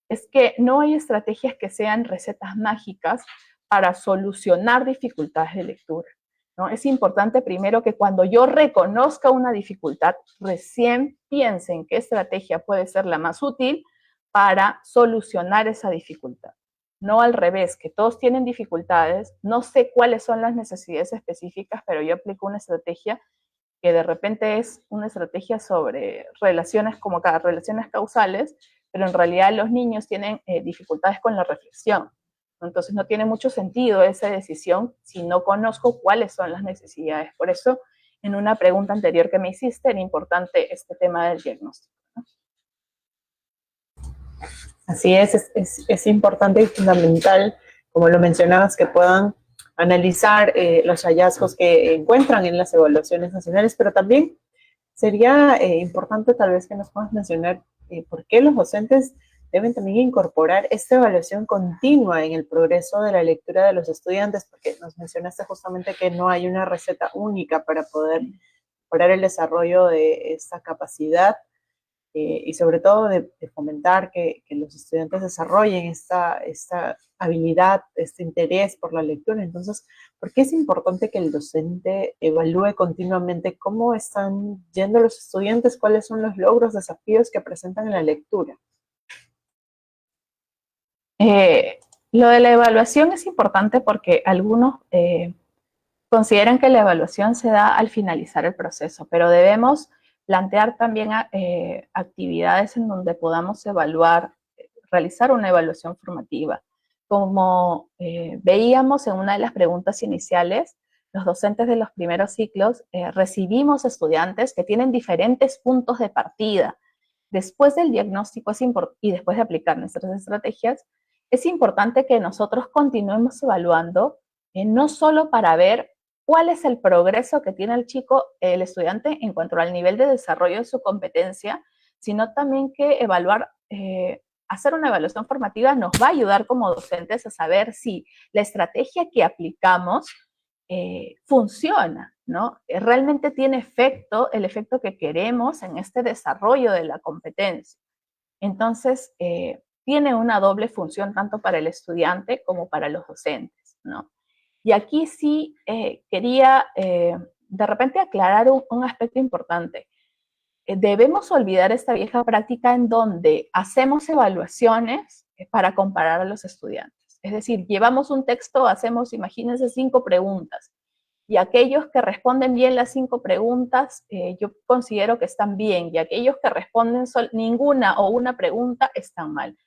es que no hay estrategias que sean recetas mágicas para solucionar dificultades de lectura, ¿no? Es importante primero que cuando yo reconozca una dificultad, recién piense en qué estrategia puede ser la más útil para solucionar esa dificultad. No al revés, que todos tienen dificultades, no sé cuáles son las necesidades específicas, pero yo aplico una estrategia que de repente es una estrategia sobre relaciones como relaciones causales, pero en realidad los niños tienen dificultades con la reflexión. Entonces no tiene mucho sentido esa decisión si no conozco cuáles son las necesidades. Por eso, en una pregunta anterior que me hiciste, era importante este tema del diagnóstico, ¿no? Así es importante y fundamental, como lo mencionabas, que puedan analizar los hallazgos que encuentran en las evaluaciones nacionales, pero también sería importante tal vez que nos puedas mencionar por qué los docentes deben también incorporar esta evaluación continua en el progreso de la lectura de los estudiantes, porque nos mencionaste justamente que no hay una receta única para poder mejorar el desarrollo de esta capacidad. Y sobre todo de fomentar que los estudiantes desarrollen esta habilidad, este interés por la lectura. Entonces, ¿por qué es importante que el docente evalúe continuamente cómo están yendo los estudiantes, cuáles son los logros, desafíos que presentan en la lectura? Lo de la evaluación es importante porque algunos consideran que la evaluación se da al finalizar el proceso, pero debemos plantear también actividades en donde podamos evaluar, realizar una evaluación formativa. Como veíamos en una de las preguntas iniciales, los docentes de los primeros ciclos recibimos estudiantes que tienen diferentes puntos de partida. Después del diagnóstico y después de aplicar nuestras estrategias, es importante que nosotros continuemos evaluando, no solo para ver cuál es el progreso que tiene el estudiante en cuanto al nivel de desarrollo de su competencia, sino también que hacer una evaluación formativa nos va a ayudar como docentes a saber si la estrategia que aplicamos funciona, ¿no? Realmente tiene el efecto que queremos en este desarrollo de la competencia. Entonces, tiene una doble función tanto para el estudiante como para los docentes, ¿no? Y aquí sí quería de repente aclarar un aspecto importante. Debemos olvidar esta vieja práctica en donde hacemos evaluaciones para comparar a los estudiantes. Es decir, llevamos un texto, imagínense, 5 preguntas. Y aquellos que responden bien las 5 preguntas, yo considero que están bien. Y aquellos que responden ninguna o una pregunta, están mal.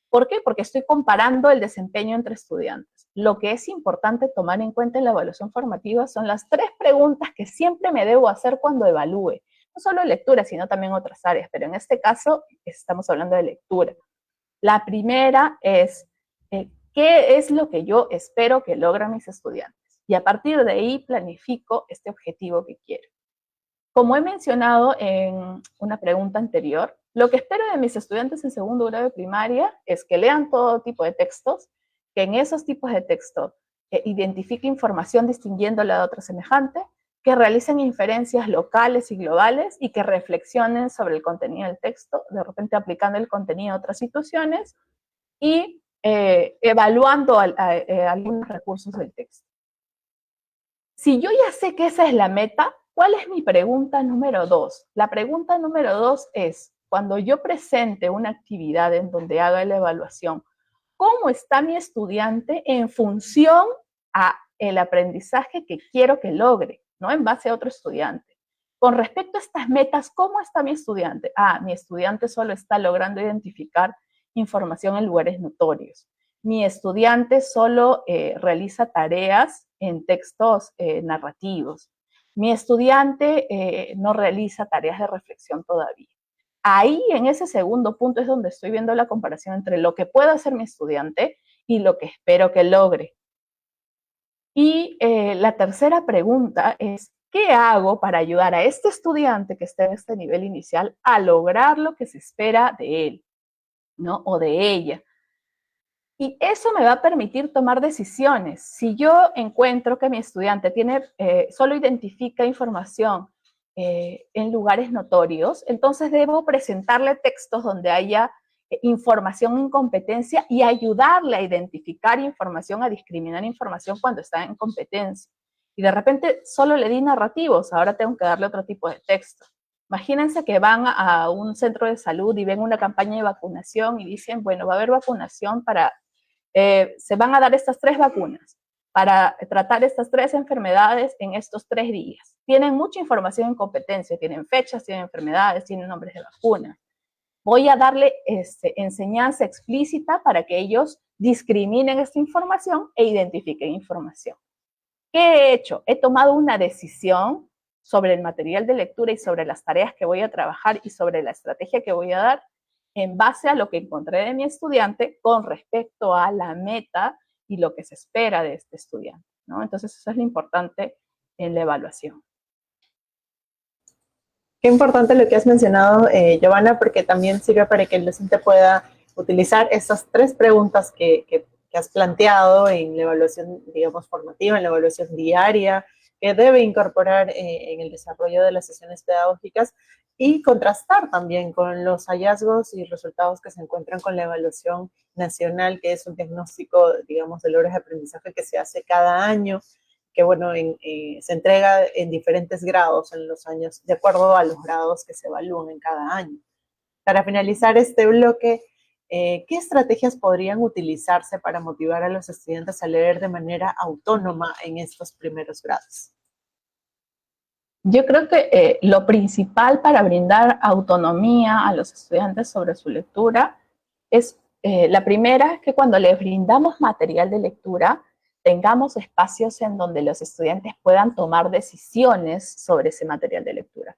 ¿Por qué? Porque estoy comparando el desempeño entre estudiantes. Lo que es importante tomar en cuenta en la evaluación formativa son las 3 preguntas que siempre me debo hacer cuando evalúe. No solo lectura, sino también otras áreas, pero en este caso estamos hablando de lectura. La primera es, ¿qué es lo que yo espero que logren mis estudiantes? Y a partir de ahí planifico este objetivo que quiero. Como he mencionado en una pregunta anterior, Lo que espero de mis estudiantes en segundo grado de primaria es que lean todo tipo de textos, que en esos tipos de textos identifiquen información distinguiéndola de otra semejante, que realicen inferencias locales y globales y que reflexionen sobre el contenido del texto, de repente aplicando el contenido a otras situaciones y evaluando algunos recursos del texto. Si yo ya sé que esa es la meta, ¿cuál es mi pregunta número 2? La pregunta número 2 es, cuando yo presente una actividad en donde haga la evaluación, ¿cómo está mi estudiante en función a el aprendizaje que quiero que logre, ¿no? En base a otro estudiante. Con respecto a estas metas, ¿cómo está mi estudiante? Mi estudiante solo está logrando identificar información en lugares notorios. Mi estudiante solo realiza tareas en textos narrativos. Mi estudiante no realiza tareas de reflexión todavía. Ahí, en ese segundo punto, es donde estoy viendo la comparación entre lo que puede hacer mi estudiante y lo que espero que logre. Y la tercera pregunta es, ¿qué hago para ayudar a este estudiante que esté en este nivel inicial a lograr lo que se espera de él, ¿no? O de ella? Y eso me va a permitir tomar decisiones. Si yo encuentro que mi estudiante solo identifica información en lugares notorios, entonces debo presentarle textos donde haya información en competencia y ayudarle a identificar información, a discriminar información cuando está en competencia. Y de repente solo le di narrativos, ahora tengo que darle otro tipo de texto. Imagínense que van a un centro de salud y ven una campaña de vacunación y dicen, bueno, va a haber vacunación se van a dar estas 3 vacunas para tratar estas 3 enfermedades en estos 3 días. Tienen mucha información en competencia, tienen fechas, tienen enfermedades, tienen nombres de vacunas. Voy a darle enseñanza explícita para que ellos discriminen esta información e identifiquen información. ¿Qué he hecho? He tomado una decisión sobre el material de lectura y sobre las tareas que voy a trabajar y sobre la estrategia que voy a dar en base a lo que encontré de mi estudiante con respecto a la meta y lo que se espera de este estudiante, ¿no? Entonces, eso es lo importante en la evaluación. Qué importante lo que has mencionado, Giovanna, porque también sirve para que el docente pueda utilizar esas 3 preguntas que has planteado en la evaluación, digamos, formativa, en la evaluación diaria, que debe incorporar en el desarrollo de las sesiones pedagógicas y contrastar también con los hallazgos y resultados que se encuentran con la evaluación nacional, que es un diagnóstico, digamos, de logros de aprendizaje que se hace cada año, que bueno, se entrega en diferentes grados en los años, de acuerdo a los grados que se evalúan en cada año. Para finalizar este bloque, ¿qué estrategias podrían utilizarse para motivar a los estudiantes a leer de manera autónoma en estos primeros grados? Yo creo que lo principal para brindar autonomía a los estudiantes sobre su lectura es, la primera, es que cuando les brindamos material de lectura, tengamos espacios en donde los estudiantes puedan tomar decisiones sobre ese material de lectura.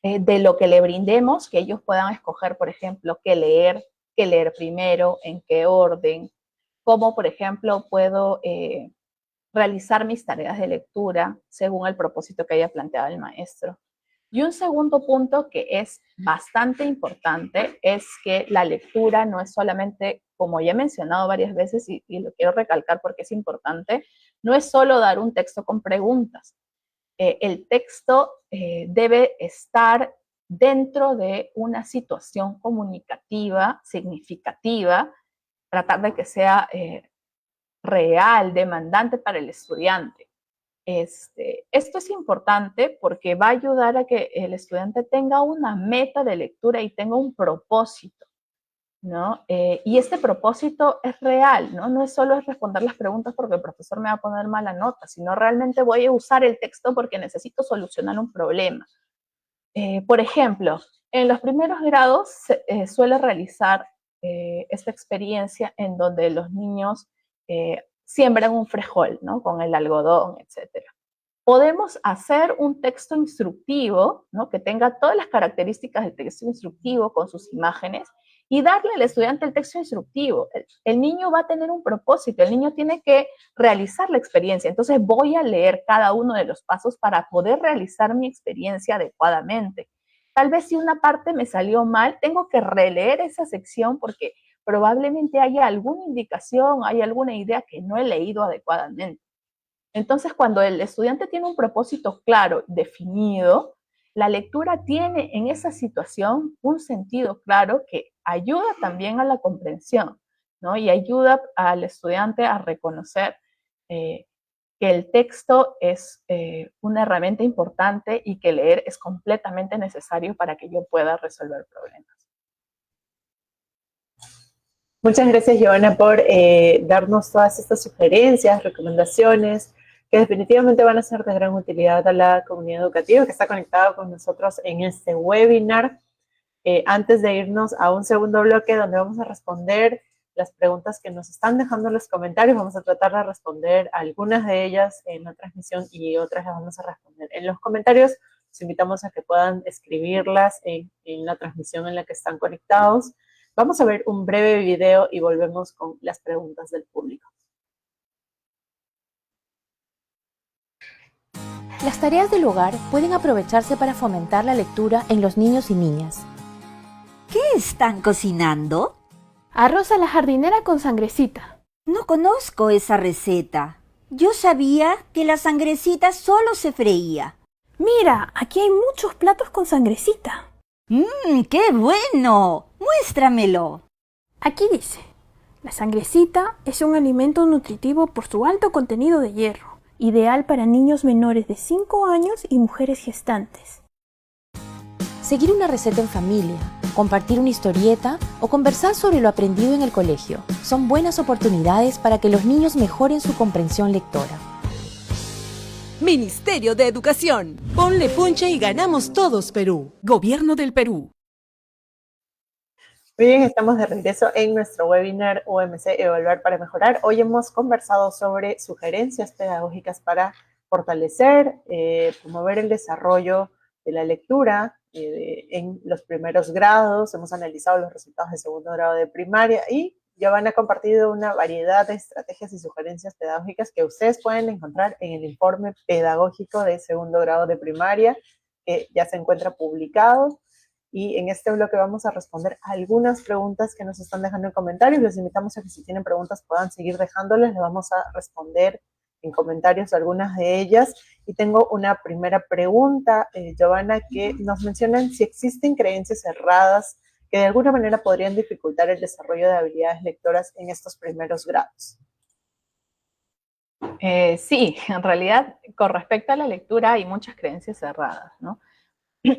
De lo que le brindemos, que ellos puedan escoger, por ejemplo, qué leer primero, en qué orden, cómo, por ejemplo, puedo realizar mis tareas de lectura según el propósito que haya planteado el maestro. Y un segundo punto que es bastante importante es que la lectura no es solamente, como ya he mencionado varias veces y lo quiero recalcar porque es importante, no es solo dar un texto con preguntas. El texto debe estar dentro de una situación comunicativa significativa, tratar de que sea real, demandante para el estudiante. Esto es importante porque va a ayudar a que el estudiante tenga una meta de lectura y tenga un propósito, ¿no? Y este propósito es real, ¿no? No es solo responder las preguntas porque el profesor me va a poner mala nota, sino realmente voy a usar el texto porque necesito solucionar un problema. Por ejemplo, en los primeros grados se suele realizar esta experiencia en donde los niños siembran un frijol, ¿no? Con el algodón, etcétera. Podemos hacer un texto instructivo, ¿no? Que tenga todas las características del texto instructivo con sus imágenes y darle al estudiante el texto instructivo. El niño va a tener un propósito, el niño tiene que realizar la experiencia. Entonces voy a leer cada uno de los pasos para poder realizar mi experiencia adecuadamente. Tal vez si una parte me salió mal, tengo que releer esa sección porque probablemente haya alguna indicación, hay alguna idea que no he leído adecuadamente. Entonces, cuando el estudiante tiene un propósito claro, definido, la lectura tiene en esa situación un sentido claro que ayuda también a la comprensión, ¿no? Y ayuda al estudiante a reconocer que el texto es una herramienta importante y que leer es completamente necesario para que yo pueda resolver problemas. Muchas gracias, Giovanna, por darnos todas estas sugerencias, recomendaciones, que definitivamente van a ser de gran utilidad a la comunidad educativa que está conectada con nosotros en este webinar. Antes de irnos a un segundo bloque donde vamos a responder las preguntas que nos están dejando en los comentarios, vamos a tratar de responder algunas de ellas en la transmisión y otras las vamos a responder en los comentarios. Los invitamos a que puedan escribirlas en la transmisión en la que están conectados. Vamos a ver un breve video y volvemos con las preguntas del público. Las tareas del hogar pueden aprovecharse para fomentar la lectura en los niños y niñas. ¿Qué están cocinando? Arroz a la jardinera con sangrecita. No conozco esa receta. Yo sabía que la sangrecita solo se freía. Mira, aquí hay muchos platos con sangrecita. ¡Qué bueno! ¡Muéstramelo! Aquí dice, la sangrecita es un alimento nutritivo por su alto contenido de hierro, ideal para niños menores de 5 años y mujeres gestantes. Seguir una receta en familia, compartir una historieta o conversar sobre lo aprendido en el colegio son buenas oportunidades para que los niños mejoren su comprensión lectora. Ministerio de Educación. Ponle punche y ganamos todos, Perú. Gobierno del Perú. Muy bien, estamos de regreso en nuestro webinar UMC Evaluar para Mejorar. Hoy hemos conversado sobre sugerencias pedagógicas para fortalecer, promover el desarrollo de la lectura en los primeros grados. Hemos analizado los resultados de segundo grado de primaria y Giovanna ha compartido una variedad de estrategias y sugerencias pedagógicas que ustedes pueden encontrar en el informe pedagógico de segundo grado de primaria, que ya se encuentra publicado. Y en este bloque vamos a responder algunas preguntas que nos están dejando en comentarios. Les invitamos a que si tienen preguntas puedan seguir dejándoles. Les vamos a responder en comentarios algunas de ellas. Y tengo una primera pregunta, Giovanna, que nos mencionan si existen creencias erradas que de alguna manera podrían dificultar el desarrollo de habilidades lectoras en estos primeros grados. Sí, en realidad, con respecto a la lectura hay muchas creencias erradas, ¿no?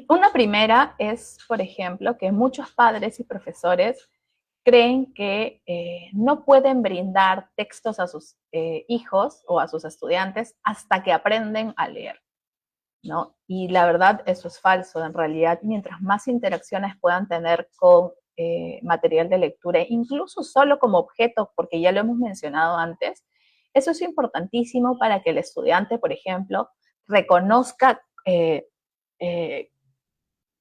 Una primera es, por ejemplo, que muchos padres y profesores creen que no pueden brindar textos a sus hijos o a sus estudiantes hasta que aprenden a leer, ¿no? Y la verdad, eso es falso. En realidad, mientras más interacciones puedan tener con material de lectura, incluso solo como objeto, porque ya lo hemos mencionado antes, eso es importantísimo para que el estudiante, por ejemplo, reconozca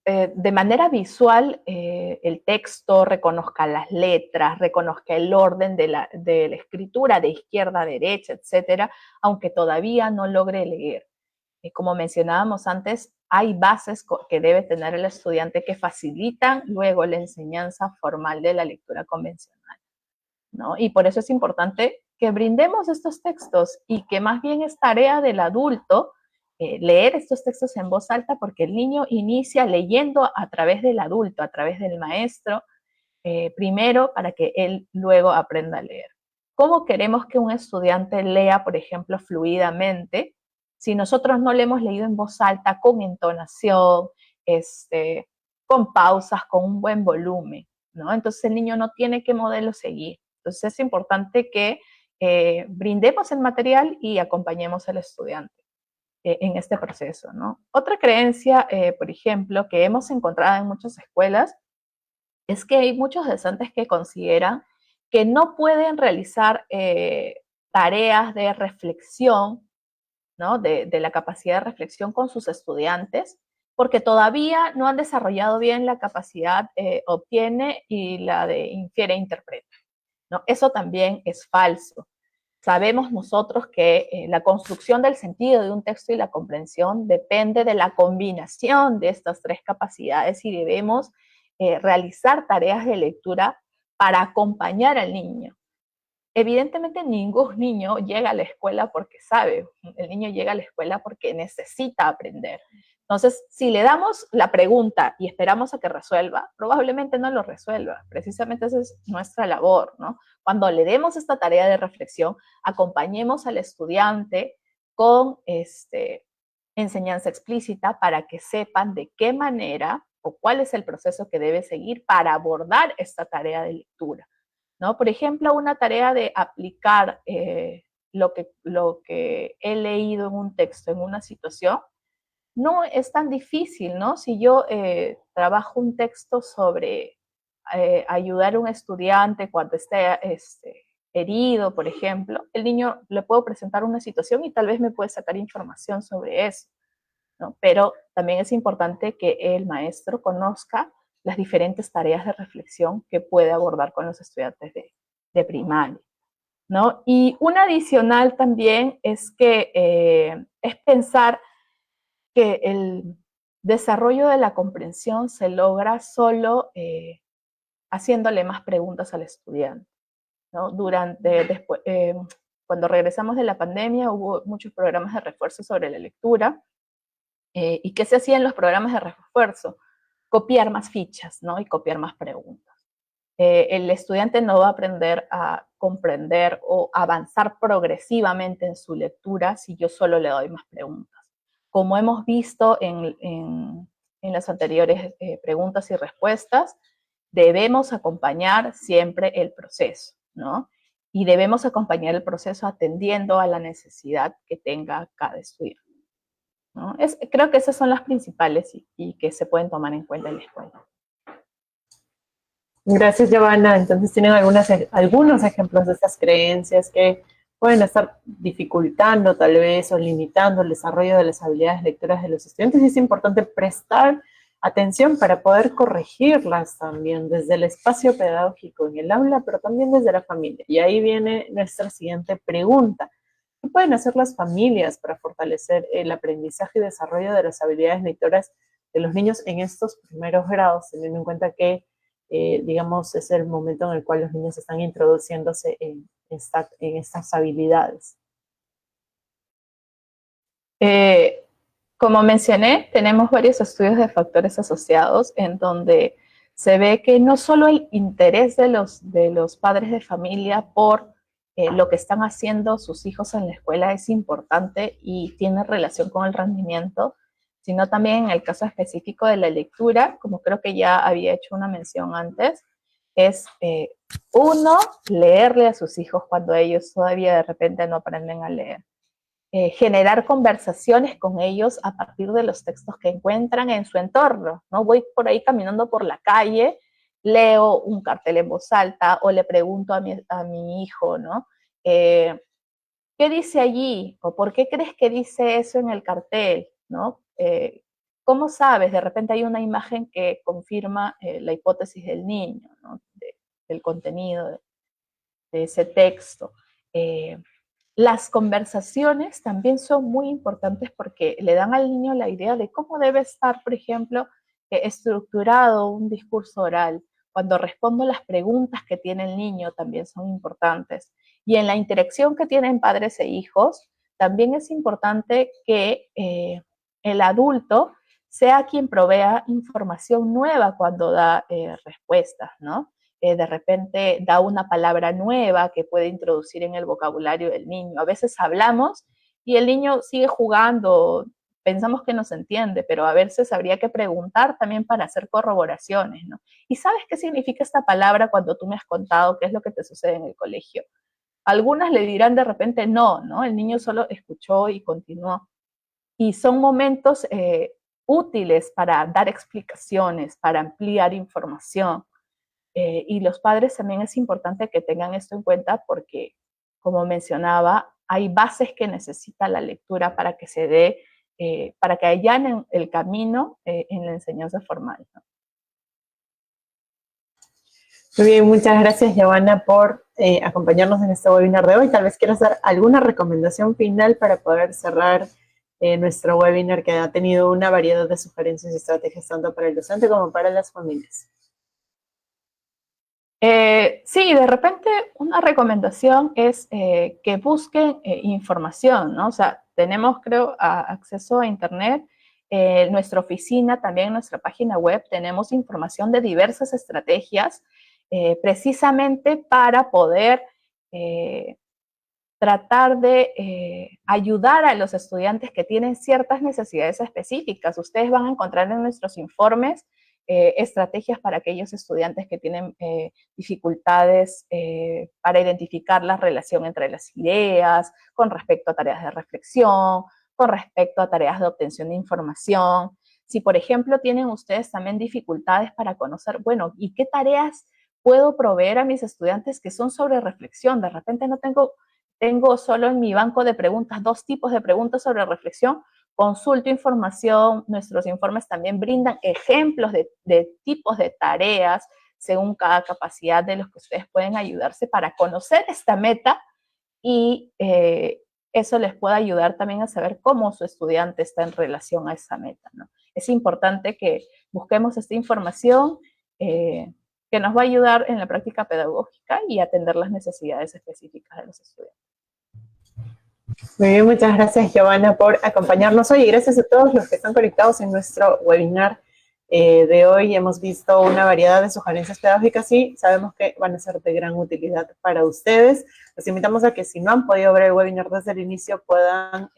de manera visual el texto, reconozca las letras, reconozca el orden de la escritura de izquierda a derecha, etcétera, aunque todavía no logre leer. Como mencionábamos antes, hay bases que debe tener el estudiante que facilitan luego la enseñanza formal de la lectura convencional, ¿no? Y por eso es importante que brindemos estos textos y que más bien es tarea del adulto leer estos textos en voz alta, porque el niño inicia leyendo a través del adulto, a través del maestro, primero para que él luego aprenda a leer. ¿Cómo queremos que un estudiante lea, por ejemplo, fluidamente, si nosotros no le hemos leído en voz alta, con entonación, con pausas, con un buen volumen, ¿no? Entonces el niño no tiene qué modelo seguir. Entonces es importante que brindemos el material y acompañemos al estudiante en este proceso, ¿no? Otra creencia, por ejemplo, que hemos encontrado en muchas escuelas es que hay muchos docentes que consideran que no pueden realizar tareas de reflexión, ¿no? De la capacidad de reflexión con sus estudiantes, porque todavía no han desarrollado bien la capacidad obtiene y la de infiere e interpreta, ¿no? Eso también es falso. Sabemos nosotros que la construcción del sentido de un texto y la comprensión depende de la combinación de estas tres capacidades y debemos realizar tareas de lectura para acompañar al niño. Evidentemente ningún niño llega a la escuela porque sabe, el niño llega a la escuela porque necesita aprender. Entonces, si le damos la pregunta y esperamos a que resuelva, probablemente no lo resuelva. Precisamente esa es nuestra labor, ¿no? Cuando le demos esta tarea de reflexión, acompañemos al estudiante con enseñanza explícita para que sepan de qué manera o cuál es el proceso que debe seguir para abordar esta tarea de lectura, ¿no? Por ejemplo, una tarea de aplicar lo que he leído en un texto, en una situación, no es tan difícil, ¿no? Si yo trabajo un texto sobre ayudar a un estudiante cuando esté herido, por ejemplo, el niño le puedo presentar una situación y tal vez me puede sacar información sobre eso, ¿no? Pero también es importante que el maestro conozca las diferentes tareas de reflexión que puede abordar con los estudiantes de primaria, ¿no? Y una adicional también es que es pensar que el desarrollo de la comprensión se logra solo haciéndole más preguntas al estudiante, ¿no? Cuando regresamos de la pandemia hubo muchos programas de refuerzo sobre la lectura. ¿Y qué se hacía en los programas de refuerzo? Copiar más fichas, ¿no? Y copiar más preguntas. El estudiante no va a aprender a comprender o avanzar progresivamente en su lectura si yo solo le doy más preguntas. Como hemos visto en las anteriores preguntas y respuestas, debemos acompañar siempre el proceso, ¿no? Y debemos acompañar el proceso atendiendo a la necesidad que tenga cada estudiante, ¿no? Creo que esas son las principales y que se pueden tomar en cuenta en la escuela. Gracias, Giovanna. Entonces, ¿tienen algunos ejemplos de estas creencias que pueden estar dificultando tal vez o limitando el desarrollo de las habilidades lectoras de los estudiantes? Y es importante prestar atención para poder corregirlas también desde el espacio pedagógico en el aula, pero también desde la familia. Y ahí viene nuestra siguiente pregunta. ¿Qué pueden hacer las familias para fortalecer el aprendizaje y desarrollo de las habilidades lectoras de los niños en estos primeros grados, teniendo en cuenta que digamos, es el momento en el cual los niños están introduciéndose en estas habilidades? Como mencioné, tenemos varios estudios de factores asociados en donde se ve que no solo el interés de los padres de familia por lo que están haciendo sus hijos en la escuela es importante y tiene relación con el rendimiento, sino también en el caso específico de la lectura, como creo que ya había hecho una mención antes, es uno, leerle a sus hijos cuando ellos todavía de repente no aprenden a leer. Generar conversaciones con ellos a partir de los textos que encuentran en su entorno, ¿no? Voy por ahí caminando por la calle, leo un cartel en voz alta o le pregunto a mi hijo, ¿no? ¿Qué dice allí? ¿O por qué crees que dice eso en el cartel? ¿No? ¿Cómo sabes? De repente hay una imagen que confirma la hipótesis del niño, ¿no? Del contenido de ese texto. Las conversaciones también son muy importantes porque le dan al niño la idea de cómo debe estar, por ejemplo, estructurado un discurso oral. Cuando respondo las preguntas que tiene el niño también son importantes. Y en la interacción que tienen padres e hijos, también es importante que el adulto sea quien provea información nueva cuando da respuestas, ¿no? De repente da una palabra nueva que puede introducir en el vocabulario del niño. A veces hablamos y el niño sigue jugando, pensamos que nos entiende, pero a veces habría que preguntar también para hacer corroboraciones, ¿no? ¿Y sabes qué significa esta palabra cuando tú me has contado qué es lo que te sucede en el colegio? Algunas le dirán de repente no, ¿no? El niño solo escuchó y continuó. Y son momentos útiles para dar explicaciones, para ampliar información. Y los padres también es importante que tengan esto en cuenta porque, como mencionaba, hay bases que necesita la lectura para que se dé, para que allanen el camino en la enseñanza formal, ¿no? Muy bien, muchas gracias, Giovanna, por acompañarnos en este webinar de hoy. Tal vez quieras dar alguna recomendación final para poder cerrar nuestro webinar, que ha tenido una variedad de sugerencias y estrategias tanto para el docente como para las familias. Sí, de repente una recomendación es que busquen información, ¿no? O sea, tenemos, creo, acceso a Internet. Nuestra oficina, también en nuestra página web, tenemos información de diversas estrategias precisamente para poder tratar de ayudar a los estudiantes que tienen ciertas necesidades específicas. Ustedes van a encontrar en nuestros informes estrategias para aquellos estudiantes que tienen dificultades para identificar la relación entre las ideas, con respecto a tareas de reflexión, con respecto a tareas de obtención de información. Si, por ejemplo, tienen ustedes también dificultades para conocer, bueno, ¿y qué tareas puedo proveer a mis estudiantes que son sobre reflexión? De repente no tengo solo en mi banco de preguntas 2 tipos de preguntas sobre reflexión. Consulto información, nuestros informes también brindan ejemplos de tipos de tareas según cada capacidad de los que ustedes pueden ayudarse para conocer esta meta y eso les puede ayudar también a saber cómo su estudiante está en relación a esa meta, ¿no? Es importante que busquemos esta información que nos va a ayudar en la práctica pedagógica y atender las necesidades específicas de los estudiantes. Muy bien, muchas gracias, Giovanna, por acompañarnos hoy, y gracias a todos los que están conectados en nuestro webinar de hoy. Hemos visto una variedad de sugerencias pedagógicas y sabemos que van a ser de gran utilidad para ustedes. Los invitamos a que, si no han podido ver el webinar desde el inicio, puedan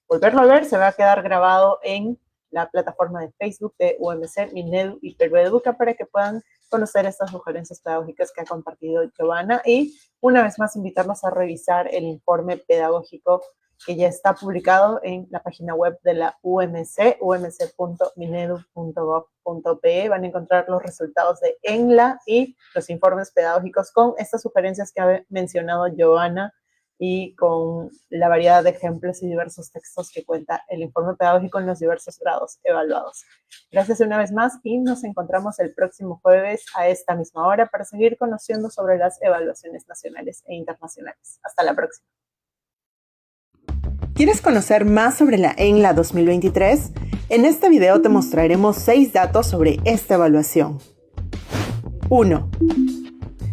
volverlo a ver. Se va a quedar grabado en la plataforma de Facebook de UMC, Minedu y Perú Educa, para que puedan conocer estas sugerencias pedagógicas que ha compartido Giovanna, y una vez más invitarlos a revisar el informe pedagógico que ya está publicado en la página web de la UMC, umc.minedu.gov.pe. Van a encontrar los resultados de ENLA y los informes pedagógicos con estas sugerencias que ha mencionado Giovanna y con la variedad de ejemplos y diversos textos que cuenta el informe pedagógico en los diversos grados evaluados. Gracias una vez más y nos encontramos el próximo jueves a esta misma hora para seguir conociendo sobre las evaluaciones nacionales e internacionales. Hasta la próxima. ¿Quieres conocer más sobre la ENLA 2023? En este video te mostraremos 6 datos sobre esta evaluación. 1.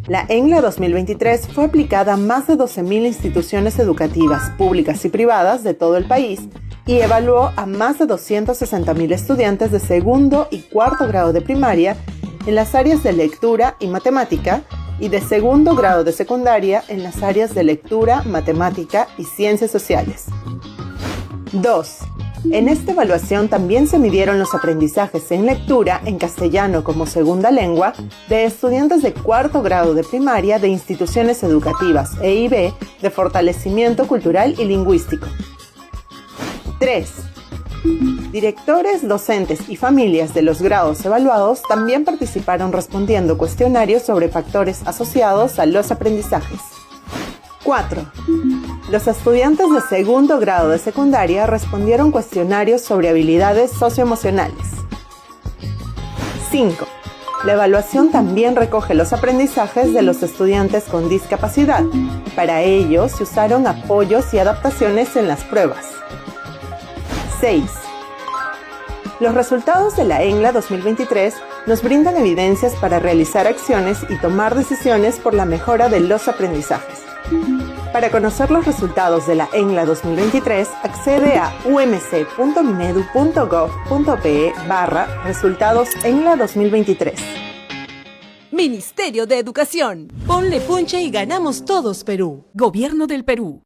La ENLA 2023 fue aplicada a más de 12.000 instituciones educativas, públicas y privadas de todo el país y evaluó a más de 260.000 estudiantes de segundo y cuarto grado de primaria en las áreas de lectura y matemática y de segundo grado de secundaria en las áreas de lectura, matemática y ciencias sociales. 2. En esta evaluación también se midieron los aprendizajes en lectura en castellano como segunda lengua de estudiantes de cuarto grado de primaria de instituciones educativas EIB de fortalecimiento cultural y lingüístico. 3. Directores, docentes y familias de los grados evaluados también participaron respondiendo cuestionarios sobre factores asociados a los aprendizajes. 4. Los estudiantes de segundo grado de secundaria respondieron cuestionarios sobre habilidades socioemocionales. 5. La evaluación también recoge los aprendizajes de los estudiantes con discapacidad. Para ello, se usaron apoyos y adaptaciones en las pruebas. 6. Los resultados de la ENLA 2023 nos brindan evidencias para realizar acciones y tomar decisiones por la mejora de los aprendizajes. Para conocer los resultados de la ENLA 2023, accede a umc.minedu.gov.pe/resultados ENLA 2023. Ministerio de Educación. Ponle punche y ganamos todos, Perú. Gobierno del Perú.